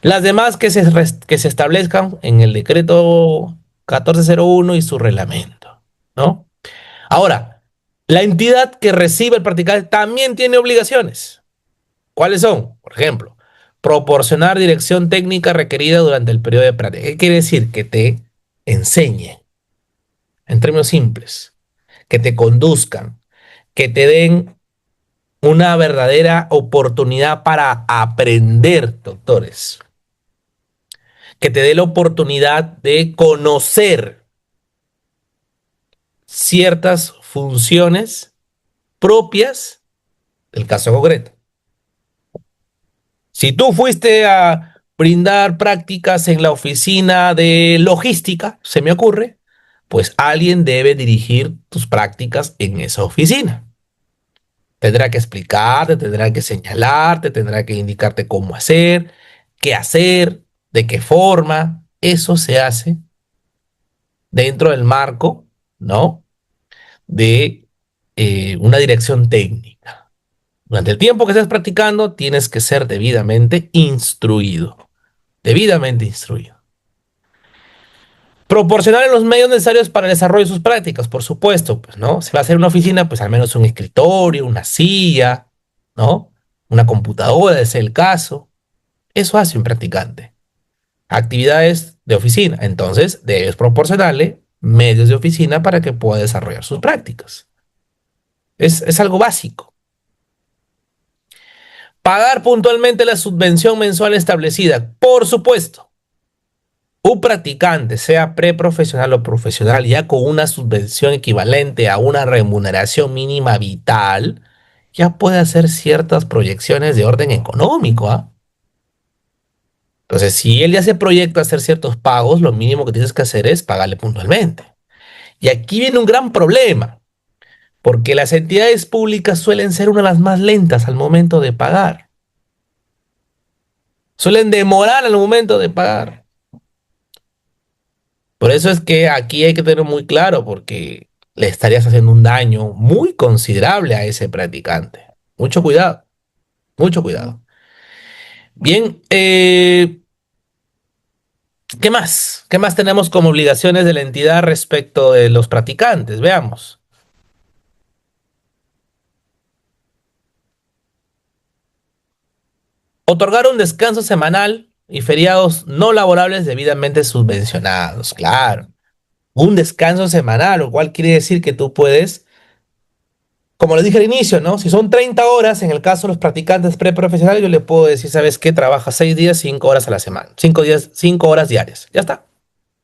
Las demás que se establezcan en el decreto 1401 y su reglamento, ¿no? Ahora, la entidad que recibe el practicante también tiene obligaciones. ¿Cuáles son? Por ejemplo, proporcionar dirección técnica requerida durante el periodo de práctica. ¿Qué quiere decir? Que te enseñen, en términos simples, que te conduzcan, que te den una verdadera oportunidad para aprender, doctores, que te dé la oportunidad de conocer ciertas funciones propias del caso concreto. Si tú fuiste a brindar prácticas en la oficina de logística, se me ocurre, pues alguien debe dirigir tus prácticas en esa oficina. Tendrá que explicarte, tendrá que señalarte, tendrá que indicarte cómo hacer, de qué forma. Eso se hace dentro del marco, ¿no? De una dirección técnica. Durante el tiempo que estés practicando, tienes que ser debidamente instruido. Debidamente instruido. Proporcionar los medios necesarios para el desarrollo de sus prácticas, por supuesto, pues, ¿no? Si va a ser una oficina, pues al menos un escritorio, una silla, ¿no? Una computadora, de ser el caso. Eso hace un practicante. Actividades de oficina. Entonces, debes proporcionarle medios de oficina para que pueda desarrollar sus prácticas. Es algo básico. Pagar puntualmente la subvención mensual establecida. Por supuesto, un practicante, sea preprofesional o profesional, ya con una subvención equivalente a una remuneración mínima vital, ya puede hacer ciertas proyecciones de orden económico, ¿ah? Entonces, si él ya se proyecta a hacer ciertos pagos, lo mínimo que tienes que hacer es pagarle puntualmente. Y aquí viene un gran problema, porque las entidades públicas suelen ser una de las más lentas al momento de pagar. Suelen demorar al momento de pagar. Por eso es que aquí hay que tener muy claro, porque le estarías haciendo un daño muy considerable a ese practicante. Mucho cuidado, mucho cuidado. Bien, ¿qué más? ¿Qué más tenemos como obligaciones de la entidad respecto de los practicantes? Veamos. Otorgar un descanso semanal y feriados no laborables debidamente subvencionados. Claro, un descanso semanal, lo cual quiere decir que tú puedes, como le dije al inicio, ¿no? Si son 30 horas, en el caso de los practicantes preprofesionales, yo le puedo decir, ¿sabes qué? Trabaja 6 días, 5 horas a la semana. 5 días, 5 horas diarias. Ya está.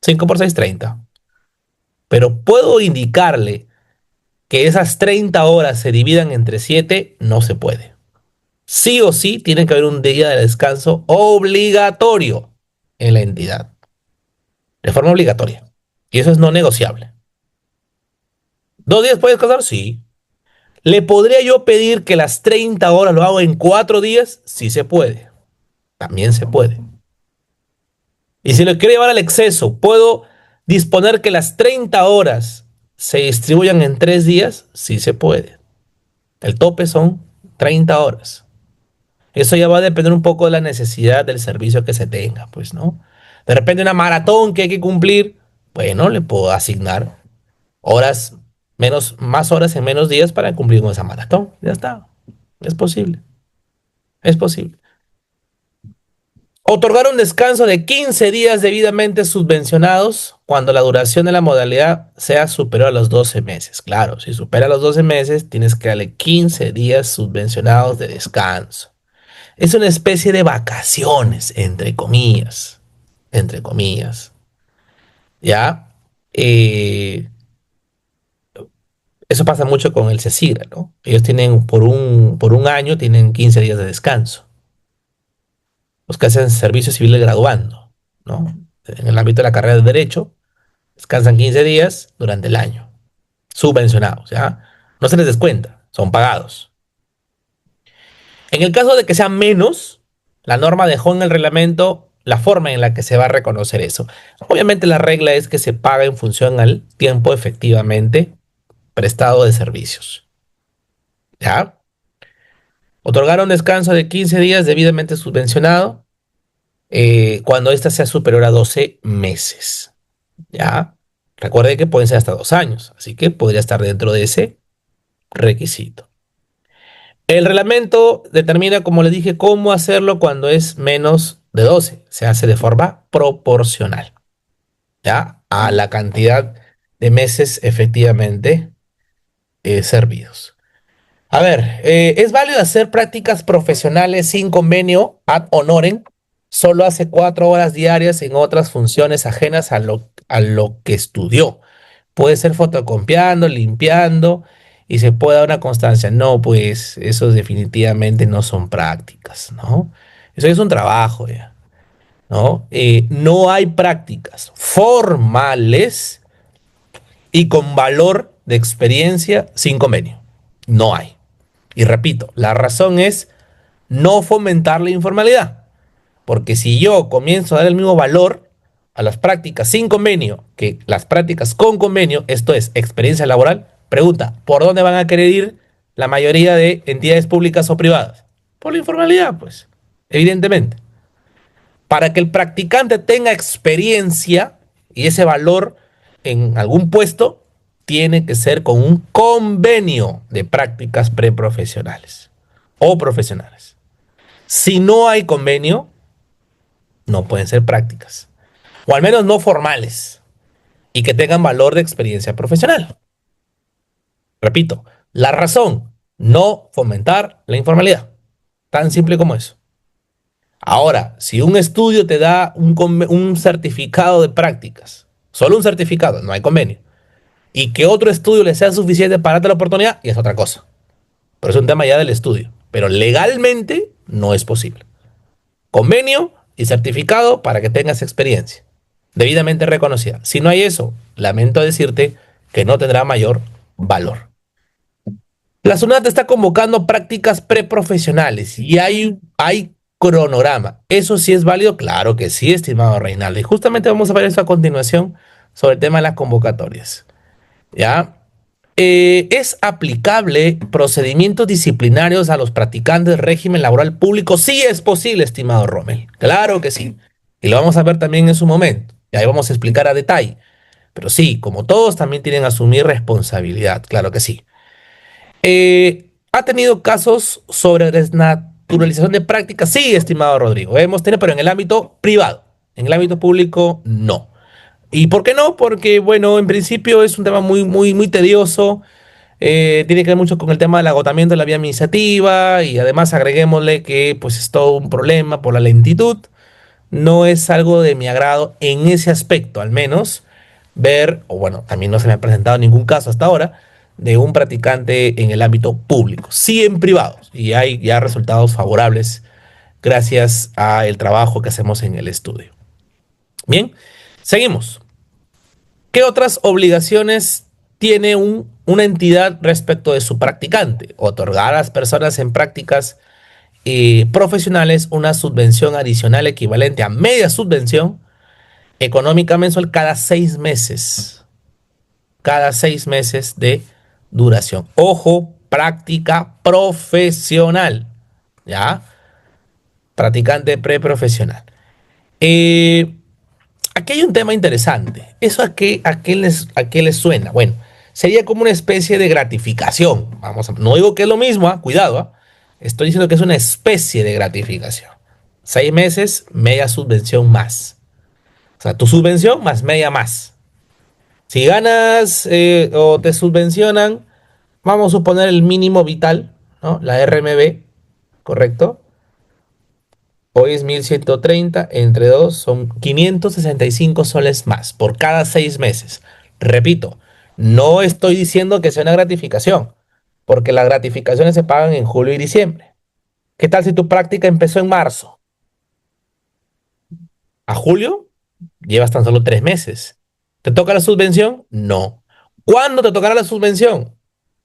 5 por 6, 30. Pero puedo indicarle que esas 30 horas se dividan entre 7, no se puede. Sí o sí tiene que haber un día de descanso obligatorio en la entidad, de forma obligatoria. Y eso es no negociable. ¿2 días puedes descansar? Sí. ¿Le podría yo pedir que las 30 horas lo hago en 4 días? Sí se puede. También se puede. Y si lo quiere llevar al exceso, ¿puedo disponer que las 30 horas se distribuyan en 3 días? Sí se puede. El tope son 30 horas. Eso ya va a depender un poco de la necesidad del servicio que se tenga, pues, ¿no? De repente una maratón que hay que cumplir, bueno, le puedo asignar horas, más horas en menos días para cumplir con esa maratón. Ya está. Es posible. Es posible. Otorgar un descanso de 15 días debidamente subvencionados cuando la duración de la modalidad sea superior a los 12 meses. Claro, si supera los 12 meses, tienes que darle 15 días subvencionados de descanso. Es una especie de vacaciones, entre comillas. Entre comillas. ¿Ya? Eh, Eso pasa mucho con el CECIGRA, ¿no? Ellos tienen por un año, tienen 15 días de descanso. Los que hacen servicio civil graduando, ¿no? En el ámbito de la carrera de Derecho, descansan 15 días durante el año. Subvencionados, ¿ya? No se les descuenta, son pagados. En el caso de que sean menos, la norma dejó en el reglamento la forma en la que se va a reconocer eso. Obviamente la regla es que se paga en función al tiempo efectivamente prestado de servicios. ¿Ya? Otorgar un descanso de 15 días debidamente subvencionado cuando ésta sea superior a 12 meses. ¿Ya? Recuerde que pueden ser hasta 2 años, así que podría estar dentro de ese requisito. El reglamento determina, como le dije, cómo hacerlo cuando es menos de 12. Se hace de forma proporcional, ¿ya? A la cantidad de meses efectivamente servidos. A ver, ¿es válido hacer prácticas profesionales sin convenio ad honorem? Solo hace 4 horas diarias en otras funciones ajenas a lo que estudió. Puede ser fotocopiando, limpiando y se puede dar una constancia. No, pues eso definitivamente no son prácticas, ¿no? Eso es un trabajo ya, ¿no? No hay prácticas formales y con valor de experiencia sin convenio. No hay. Y repito, la razón es no fomentar la informalidad. Porque si yo comienzo a dar el mismo valor a las prácticas sin convenio que las prácticas con convenio, esto es experiencia laboral, pregunta, ¿por dónde van a querer ir la mayoría de entidades públicas o privadas? Por la informalidad, pues, evidentemente. Para que el practicante tenga experiencia y ese valor en algún puesto, tiene que ser con un convenio de prácticas preprofesionales o profesionales. Si no hay convenio, no pueden ser prácticas, o al menos no formales, y que tengan valor de experiencia profesional. Repito, la razón, no fomentar la informalidad. Tan simple como eso. Ahora, si un estudio te da un certificado de prácticas, solo un certificado, no hay convenio, y que otro estudio le sea suficiente para darte la oportunidad, y es otra cosa. Pero es un tema ya del estudio. Pero legalmente no es posible. Convenio y certificado para que tengas experiencia debidamente reconocida. Si no hay eso, lamento decirte que no tendrá mayor valor. La SUNAT está convocando prácticas preprofesionales y hay cronograma. ¿Eso sí es válido? Claro que sí, estimado Reinaldo. Y justamente vamos a ver eso a continuación sobre el tema de las convocatorias. ¿Ya? ¿Es aplicable procedimientos disciplinarios a los practicantes del régimen laboral público? Sí es posible, estimado Rommel. Claro que sí. Y lo vamos a ver también en su momento. Y ahí vamos a explicar a detalle. Pero sí, como todos también tienen que asumir responsabilidad. Claro que sí. ¿Ha tenido casos sobre desnaturalización de prácticas? Sí, estimado Rodrigo. Hemos tenido, pero en el ámbito privado. En el ámbito público, no. ¿Y por qué no? Porque, bueno, en principio es un tema muy tedioso. Tiene que ver mucho con el tema del agotamiento de la vía administrativa y además agreguémosle que pues es todo un problema por la lentitud. No es algo de mi agrado en ese aspecto, al menos ver, o bueno, también no se me ha presentado ningún caso hasta ahora de un practicante en el ámbito público, sí en privados, y hay ya resultados favorables gracias al trabajo que hacemos en el estudio. Bien, seguimos. ¿Qué otras obligaciones tiene una entidad respecto de su practicante? Otorgar a las personas en prácticas profesionales una subvención adicional equivalente a media subvención económica mensual cada 6 meses. Cada 6 meses de duración. Ojo, práctica profesional. ¿Ya? Practicante preprofesional. Eh, Aquí hay un tema interesante. ¿Eso a qué les suena? Bueno, sería como una especie de gratificación. No digo que es lo mismo, cuidado. Estoy diciendo que es una especie de gratificación. 6 meses, media subvención más. O sea, tu subvención más media más. Si ganas o te subvencionan, vamos a suponer el mínimo vital, ¿no? La RMB, ¿correcto? Hoy es 1130 entre 2 son 565 soles más por cada 6 meses. Repito, no estoy diciendo que sea una gratificación, porque las gratificaciones se pagan en julio y diciembre. ¿Qué tal si tu práctica empezó en marzo? ¿A julio? Llevas tan solo 3 meses. ¿Te toca la subvención? No. ¿Cuándo te tocará la subvención?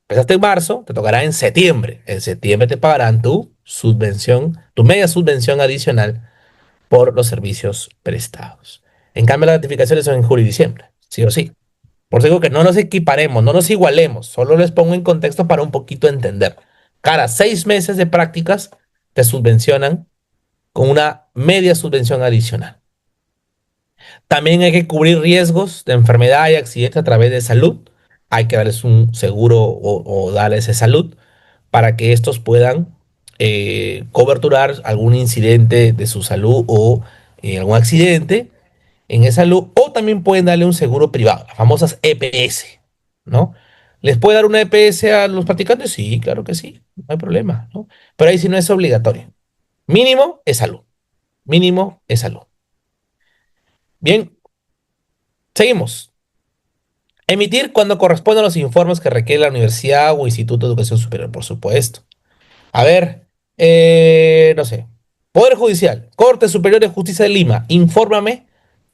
Empezaste en marzo, te tocará en septiembre. En septiembre te pagarán tu subvención, tu media subvención adicional por los servicios prestados. En cambio, las gratificaciones son en julio y diciembre, sí o sí. Por eso digo que no nos equiparemos, no nos igualemos, solo les pongo en contexto para un poquito entender. Cada 6 meses de prácticas te subvencionan con una media subvención adicional. También hay que cubrir riesgos de enfermedad y accidentes a través de salud. Hay que darles un seguro o darles de salud para que estos puedan coberturar algún incidente de su salud o algún accidente en esa salud. O también pueden darle un seguro privado, las famosas EPS, ¿no? ¿Les puede dar una EPS a los practicantes? Sí, claro que sí, no hay problema, ¿no? Pero ahí sí no es obligatorio. Mínimo es salud. Mínimo es salud. Bien, seguimos. Emitir cuando corresponden los informes que requiere la universidad o instituto de educación superior, por supuesto. A ver, no sé. Poder Judicial, Corte Superior de Justicia de Lima, infórmame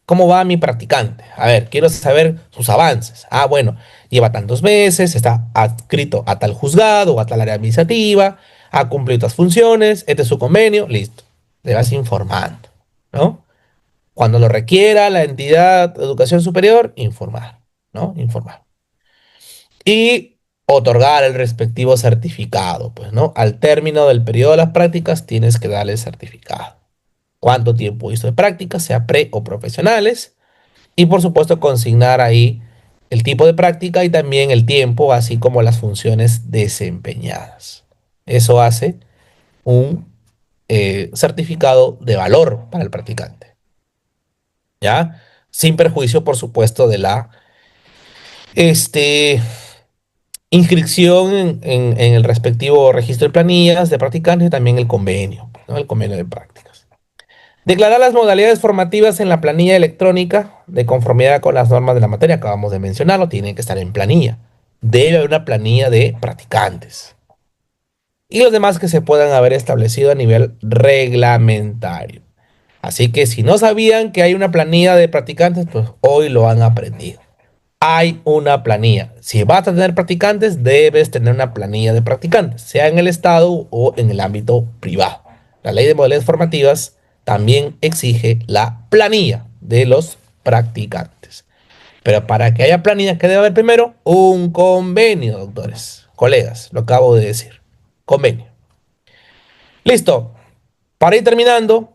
cómo va mi practicante. A ver, quiero saber sus avances. Ah, bueno, lleva tantos meses, está adscrito a tal juzgado o a tal área administrativa, ha cumplido estas funciones, este es su convenio, listo. Le vas informando, ¿no? Cuando lo requiera la entidad de educación superior, informar, ¿no? Informar. Y otorgar el respectivo certificado, pues, ¿no? Al término del periodo de las prácticas, tienes que darle el certificado. Cuánto tiempo hizo de prácticas, sea pre o profesionales, y por supuesto consignar ahí el tipo de práctica y también el tiempo, así como las funciones desempeñadas. Eso hace un certificado de valor para el practicante, ¿ya? Sin perjuicio, por supuesto, de la este, inscripción en el respectivo registro de planillas de practicantes y también el convenio, ¿no? El convenio de prácticas. Declarar las modalidades formativas en la planilla electrónica de conformidad con las normas de la materia. Acabamos de mencionarlo, tienen que estar en planilla. Debe haber una planilla de practicantes. Y los demás que se puedan haber establecido a nivel reglamentario. Así que si no sabían que hay una planilla de practicantes, pues hoy lo han aprendido. Hay una planilla. Si vas a tener practicantes, debes tener una planilla de practicantes, sea en el Estado o en el ámbito privado. La ley de modalidades formativas también exige la planilla de los practicantes. Pero para que haya planilla, ¿qué debe haber primero? Un convenio, doctores, colegas, lo acabo de decir. Convenio. Listo. Para ir terminando,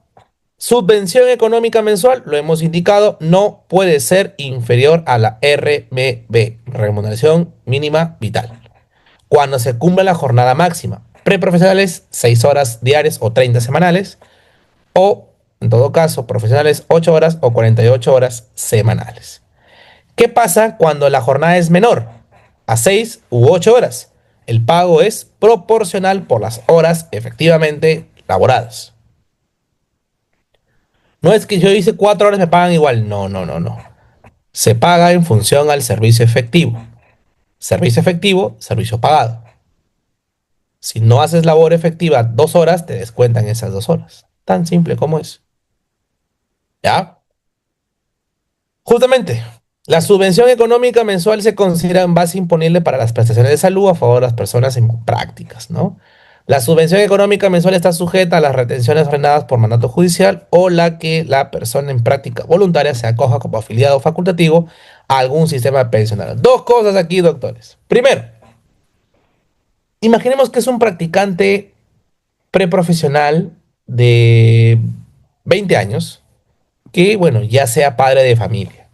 subvención económica mensual, lo hemos indicado, no puede ser inferior a la RMB, remuneración mínima vital. Cuando se cumpla la jornada máxima, preprofesionales 6 horas diarias o 30 semanales, o en todo caso, profesionales 8 horas o 48 horas semanales. ¿Qué pasa cuando la jornada es menor? A 6 u 8 horas. El pago es proporcional por las horas efectivamente laboradas. No es que yo hice 4 horas me pagan igual. No, no, no, no. Se paga en función al servicio efectivo. Servicio efectivo, servicio pagado. Si no haces labor efectiva 2 horas, te descuentan esas 2 horas. Tan simple como es. ¿Ya? Justamente, la subvención económica mensual se considera en base imponible para las prestaciones de salud a favor de las personas en prácticas, ¿no? La subvención económica mensual está sujeta a las retenciones frenadas por mandato judicial o la que la persona en práctica voluntaria se acoja como afiliado facultativo a algún sistema pensional. Dos cosas aquí, doctores. Primero, imaginemos que es un practicante preprofesional de 20 años que, bueno, ya sea padre de familia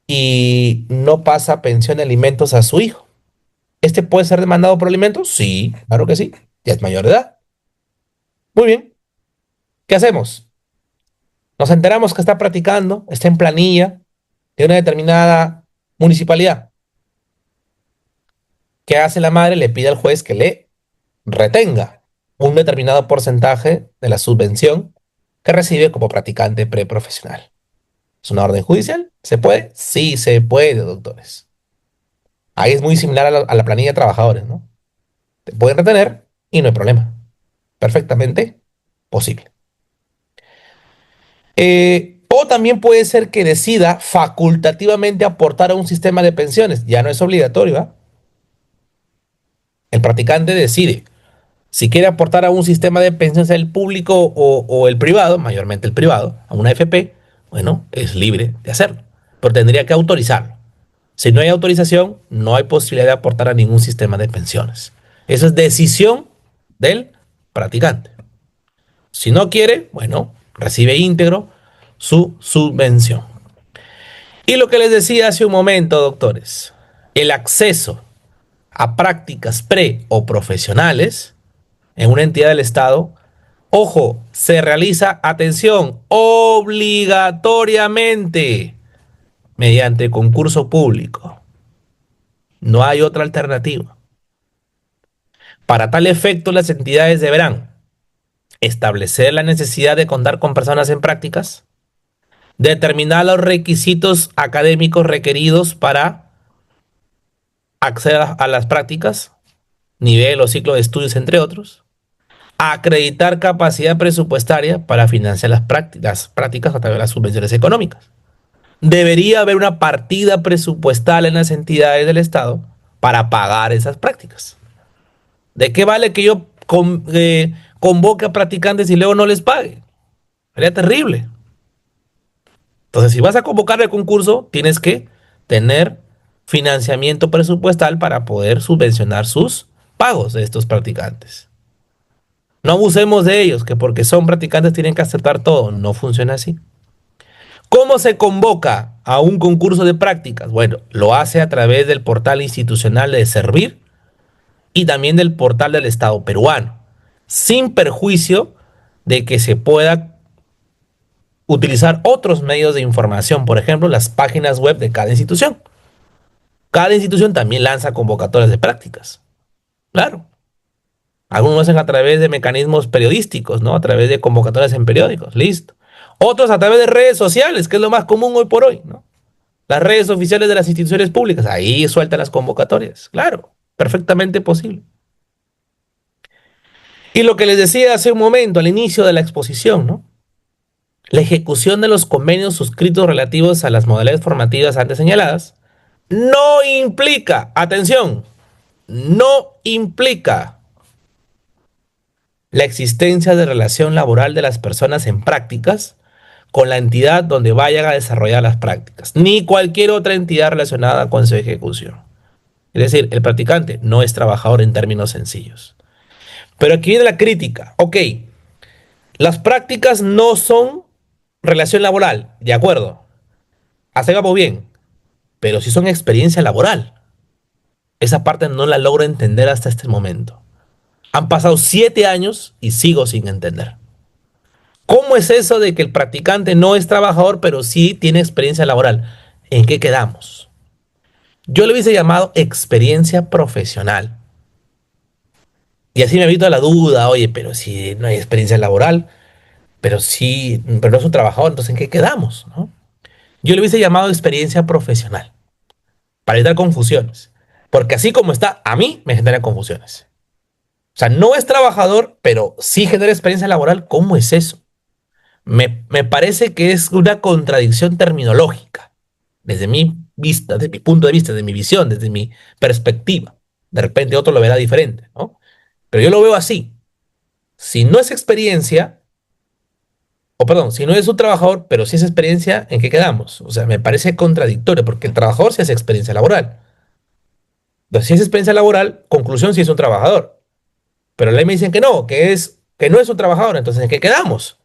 y no pasa pensión de alimentos a su hijo. ¿Este puede ser demandado por alimentos? Sí, claro que sí. Ya es mayor de edad. Muy bien. ¿Qué hacemos? Nos enteramos que está practicando, está en planilla de una determinada municipalidad. ¿Qué hace la madre? Le pide al juez que le retenga un determinado porcentaje de la subvención que recibe como practicante preprofesional. ¿Es una orden judicial? ¿Se puede? Sí, se puede, doctores. Ahí es muy similar a la planilla de trabajadores, ¿no? Te pueden retener y no hay problema. Perfectamente posible. O también puede ser que decida facultativamente aportar a un sistema de pensiones. Ya no es obligatorio, ¿va? El practicante decide si quiere aportar a un sistema de pensiones el público o el privado, mayormente el privado, a una FP. Bueno, es libre de hacerlo, pero tendría que autorizarlo. Si no hay autorización, no hay posibilidad de aportar a ningún sistema de pensiones. Eso es decisión del practicante. Si no quiere, bueno, recibe íntegro su subvención. Y lo que les decía hace un momento, doctores, el acceso a prácticas pre o profesionales en una entidad del Estado, ojo, se realiza, atención, obligatoriamente mediante concurso público. No hay otra alternativa. Para tal efecto, las entidades deberán establecer la necesidad de contar con personas en prácticas, determinar los requisitos académicos requeridos para acceder a las prácticas, nivel o ciclo de estudios, entre otros, acreditar capacidad presupuestaria para financiar las prácticas a través de las subvenciones económicas. Debería haber una partida presupuestal en las entidades del Estado para pagar esas prácticas. ¿De qué vale que yo convoque a practicantes y luego no les pague? Sería terrible. Entonces, si vas a convocar el concurso, tienes que tener financiamiento presupuestal para poder subvencionar sus pagos de estos practicantes. No abusemos de ellos, que porque son practicantes tienen que aceptar todo. No funciona así. ¿Cómo se convoca a un concurso de prácticas? Bueno, lo hace a través del portal institucional de Servir y también del portal del Estado peruano, sin perjuicio de que se pueda utilizar otros medios de información, por ejemplo, las páginas web de cada institución. Cada institución también lanza convocatorias de prácticas. Claro. Algunos lo hacen a través de mecanismos periodísticos, ¿no? A través de convocatorias en periódicos. Listo. Otros a través de redes sociales, que es lo más común hoy por hoy, ¿no? Las redes oficiales de las instituciones públicas. Ahí sueltan las convocatorias. Claro. Perfectamente posible. Y lo que les decía hace un momento, al inicio de la exposición, ¿no? La ejecución de los convenios suscritos relativos a las modalidades formativas antes señaladas no implica, atención, no implica la existencia de relación laboral de las personas en prácticas con la entidad donde vayan a desarrollar las prácticas, ni cualquier otra entidad relacionada con su ejecución. Es decir, el practicante no es trabajador en términos sencillos. Pero aquí viene la crítica. Ok, las prácticas no son relación laboral, de acuerdo, hacemos bien, pero sí son experiencia laboral. Esa parte no la logro entender hasta este momento. Han pasado 7 años y sigo sin entender. ¿Cómo es eso de que el practicante no es trabajador, pero sí tiene experiencia laboral? ¿En qué quedamos? Yo le hubiese llamado experiencia profesional. Y así me evito la duda, oye, pero si no hay experiencia laboral, pero sí, pero no es un trabajador, entonces ¿en qué quedamos? ¿No? Yo le hubiese llamado experiencia profesional, para evitar confusiones. Porque así como está, a mí me genera confusiones. O sea, no es trabajador, pero sí genera experiencia laboral. ¿Cómo es eso? Me parece que es una contradicción terminológica, desde mi vista, desde mi punto de vista, desde mi visión, desde mi perspectiva. De repente otro lo verá diferente, ¿no? Pero yo lo veo así. Si no es experiencia, o perdón, si no es un trabajador, pero sí es experiencia, ¿en qué quedamos? O sea, me parece contradictorio, porque el trabajador sí hace experiencia laboral. Entonces, si es experiencia laboral, conclusión, si es un trabajador. Pero la ley me dicen que no es un trabajador, entonces ¿en qué quedamos?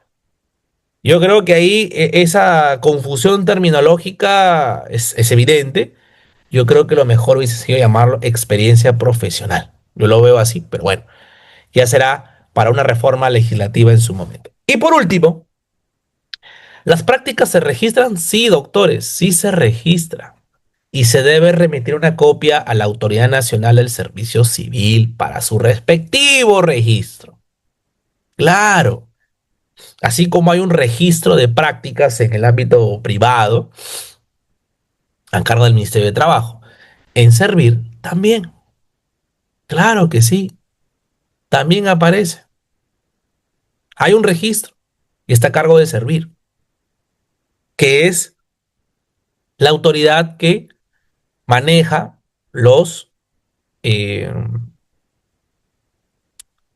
Yo creo que ahí esa confusión terminológica es evidente. Yo creo que lo mejor hubiese sido llamarlo experiencia profesional. Yo lo veo así, pero bueno, ya será para una reforma legislativa en su momento. Y por último, ¿las prácticas se registran? Sí, doctores, sí se registra. Y se debe remitir una copia a la Autoridad Nacional del Servicio Civil para su respectivo registro. Claro. Así como hay un registro de prácticas en el ámbito privado, a cargo del Ministerio de Trabajo. En Servir también. Claro que sí. También aparece. Hay un registro y está a cargo de Servir, que es la autoridad que maneja los eh,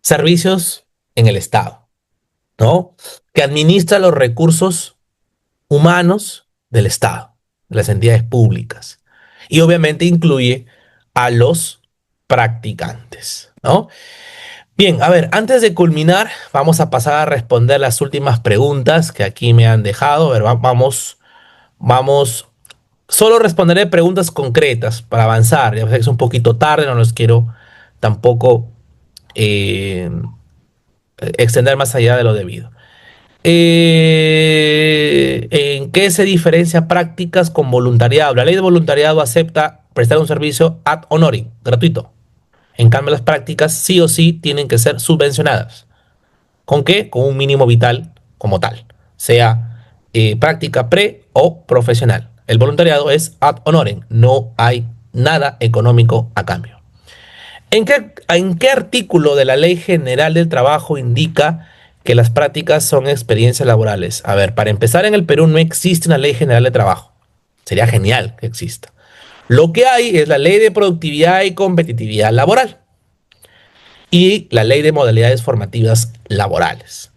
servicios en el Estado, ¿no? Que administra los recursos humanos del Estado, de las entidades públicas. Y obviamente incluye a los practicantes, ¿no? Bien, a ver, antes de culminar, vamos a pasar a responder las últimas preguntas que aquí me han dejado. A ver, vamos. Solo responderé preguntas concretas para avanzar. Ya sé que es un poquito tarde, no los quiero tampoco eh, extender más allá de lo debido. ¿En qué se diferencia prácticas con voluntariado? La ley de voluntariado acepta prestar un servicio ad honorem, gratuito. En cambio, las prácticas sí o sí tienen que ser subvencionadas. ¿Con qué? Con un mínimo vital como tal, sea práctica pre o profesional. El voluntariado es ad honorem, no hay nada económico a cambio. ¿En qué artículo de la Ley General del Trabajo indica que las prácticas son experiencias laborales? A ver, para empezar, en el Perú no existe una Ley General de Trabajo. Sería genial que exista. Lo que hay es la Ley de Productividad y Competitividad Laboral y la Ley de Modalidades Formativas Laborales.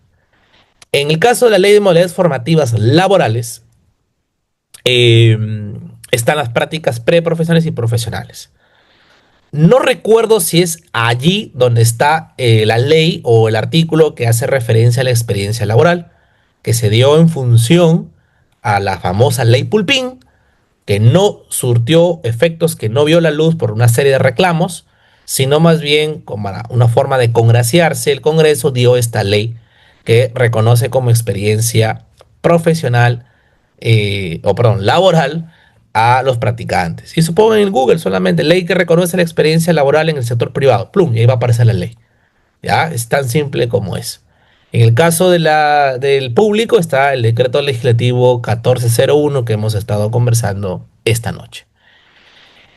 En el caso de la Ley de Modalidades Formativas Laborales, eh, están las prácticas preprofesionales y profesionales. No recuerdo si es allí donde está la ley o el artículo que hace referencia a la experiencia laboral, que se dio en función a la famosa ley Pulpín, que no surtió efectos, que no vio la luz por una serie de reclamos, sino más bien como una forma de congraciarse, el Congreso dio esta ley que reconoce como experiencia profesional, o perdón, laboral a los practicantes. Y supongo en el Google solamente ley que reconoce la experiencia laboral en el sector privado. Plum, y ahí va a aparecer la ley. ¿Ya? Es tan simple como es. En el caso del público está el decreto legislativo 1401 que hemos estado conversando esta noche.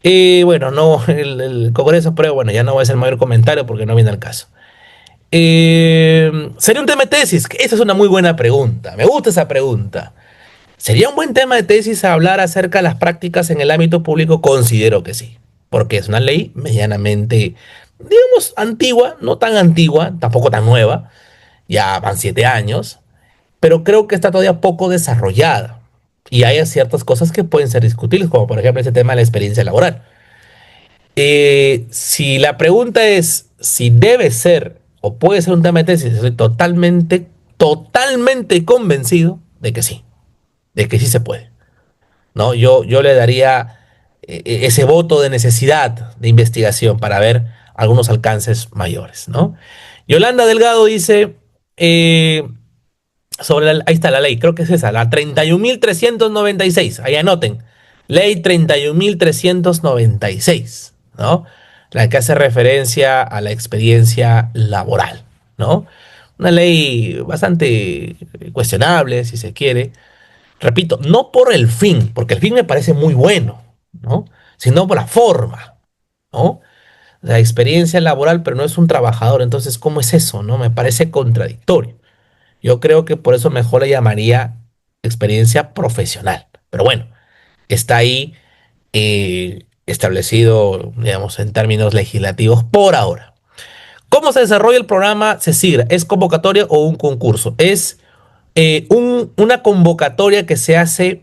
Y bueno, no, el Congreso, pero bueno, ya no voy a hacer mayor comentario porque no viene al caso. ¿Sería un tema de tesis? Esa es una muy buena pregunta. Me gusta esa pregunta. ¿Sería un buen tema de tesis hablar acerca de las prácticas en el ámbito público? Considero que sí, porque es una ley medianamente, digamos, antigua, no tan antigua, tampoco tan nueva, ya van 7 años, pero creo que está todavía poco desarrollada. Y hay ciertas cosas que pueden ser discutibles, como por ejemplo ese tema de la experiencia laboral. Si la pregunta es si debe ser o puede ser un tema de tesis, estoy totalmente, totalmente convencido de que sí se puede. ¿No? Yo le daría ese voto de necesidad de investigación para ver algunos alcances mayores, ¿no? Yolanda Delgado dice, eh, ahí está la ley, creo que es esa, la 31.396, ahí anoten, ley 31.396, ¿no? La que hace referencia a la experiencia laboral, ¿no? Una ley bastante cuestionable, si se quiere, repito, no por el fin, porque el fin me parece muy bueno, ¿no? Sino por la forma, ¿no? La experiencia laboral, pero no es un trabajador, entonces, ¿cómo es eso, no? Me parece contradictorio. Yo creo que por eso mejor le llamaría experiencia profesional. Pero bueno, está ahí establecido, digamos, en términos legislativos por ahora. ¿Cómo se desarrolla el programa CECIGRA? ¿Es convocatoria o un concurso? Es una convocatoria que se hace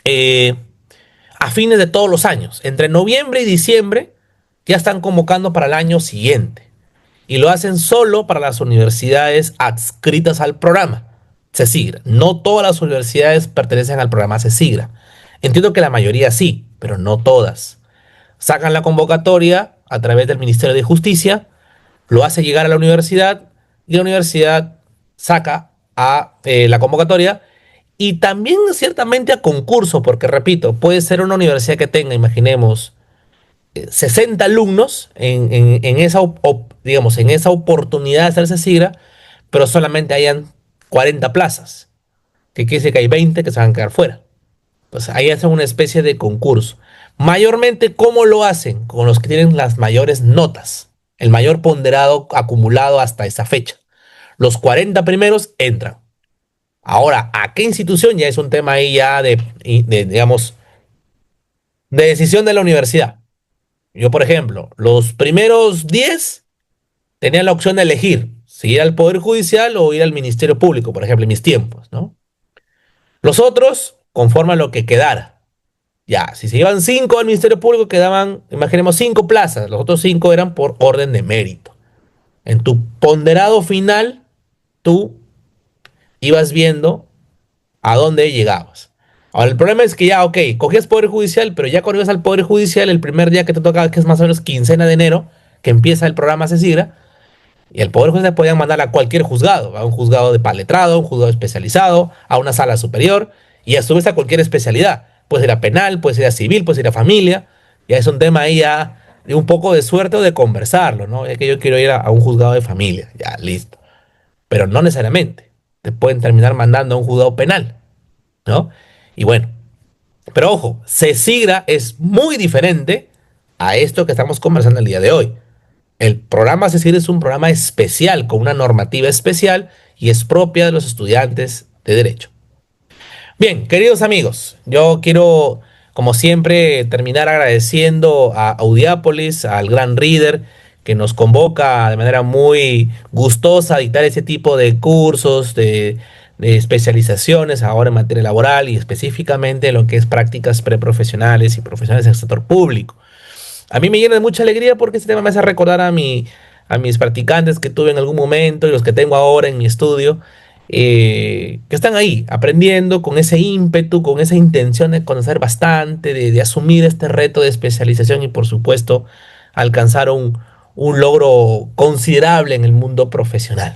eh, a fines de todos los años. Entre noviembre y diciembre ya están convocando para el año siguiente. Y lo hacen solo para las universidades adscritas al programa CECIGRA. No todas las universidades pertenecen al programa CECIGRA. Entiendo que la mayoría sí, pero no todas. Sacan la convocatoria a través del Ministerio de Justicia, lo hace llegar a la universidad y la universidad saca la convocatoria y también ciertamente a concurso, porque repito, puede ser una universidad que tenga, imaginemos, 60 alumnos en esa, digamos, en esa oportunidad de hacerse SIGRA, pero solamente hayan 40 plazas, que quiere decir que hay 20 que se van a quedar fuera. Pues ahí hacen una especie de concurso. Mayormente, ¿cómo lo hacen? Con los que tienen las mayores notas, el mayor ponderado acumulado hasta esa fecha. Los 40 primeros entran. Ahora, ¿a qué institución? Ya es un tema ahí ya digamos, de decisión de la universidad. Yo, por ejemplo, los primeros 10 tenían la opción de elegir si ir al Poder Judicial o ir al Ministerio Público, por ejemplo, en mis tiempos, ¿no? Los otros, conforme a lo que quedara. Ya, si se iban 5 al Ministerio Público, quedaban, imaginemos, 5 plazas. Los otros 5 eran por orden de mérito. En tu ponderado final, tú ibas viendo a dónde llegabas. Ahora, el problema es que ya, ok, cogías Poder Judicial, pero ya cuando ibas al Poder Judicial, el primer día que te tocaba, que es más o menos quincena de enero, que empieza el programa CECIGRA, y el Poder Judicial podían mandar a cualquier juzgado, a un juzgado de letrado, a un juzgado especializado, a una sala superior, y a su vez a cualquier especialidad. Puedes ir a penal, puedes ir a civil, puedes ir a familia, ya es un tema ahí ya de un poco de suerte o de conversarlo, ¿no? Es que yo quiero ir a un juzgado de familia, ya, listo. Pero no necesariamente. Te pueden terminar mandando a un juzgado penal, ¿no? Y bueno, pero ojo, CECIGRA es muy diferente a esto que estamos conversando el día de hoy. El programa CECIR es un programa especial, con una normativa especial y es propia de los estudiantes de Derecho. Bien, queridos amigos, yo quiero, como siempre, terminar agradeciendo a Audiápolis, al gran Reader, que nos convoca de manera muy gustosa a dictar ese tipo de cursos, de especializaciones ahora en materia laboral y específicamente en lo que es prácticas preprofesionales y profesionales en el sector público. A mí me llena de mucha alegría porque este tema me hace recordar a mis practicantes que tuve en algún momento y los que tengo ahora en mi estudio, que están ahí aprendiendo con ese ímpetu, con esa intención de conocer bastante, de asumir este reto de especialización y por supuesto alcanzar un logro considerable en el mundo profesional.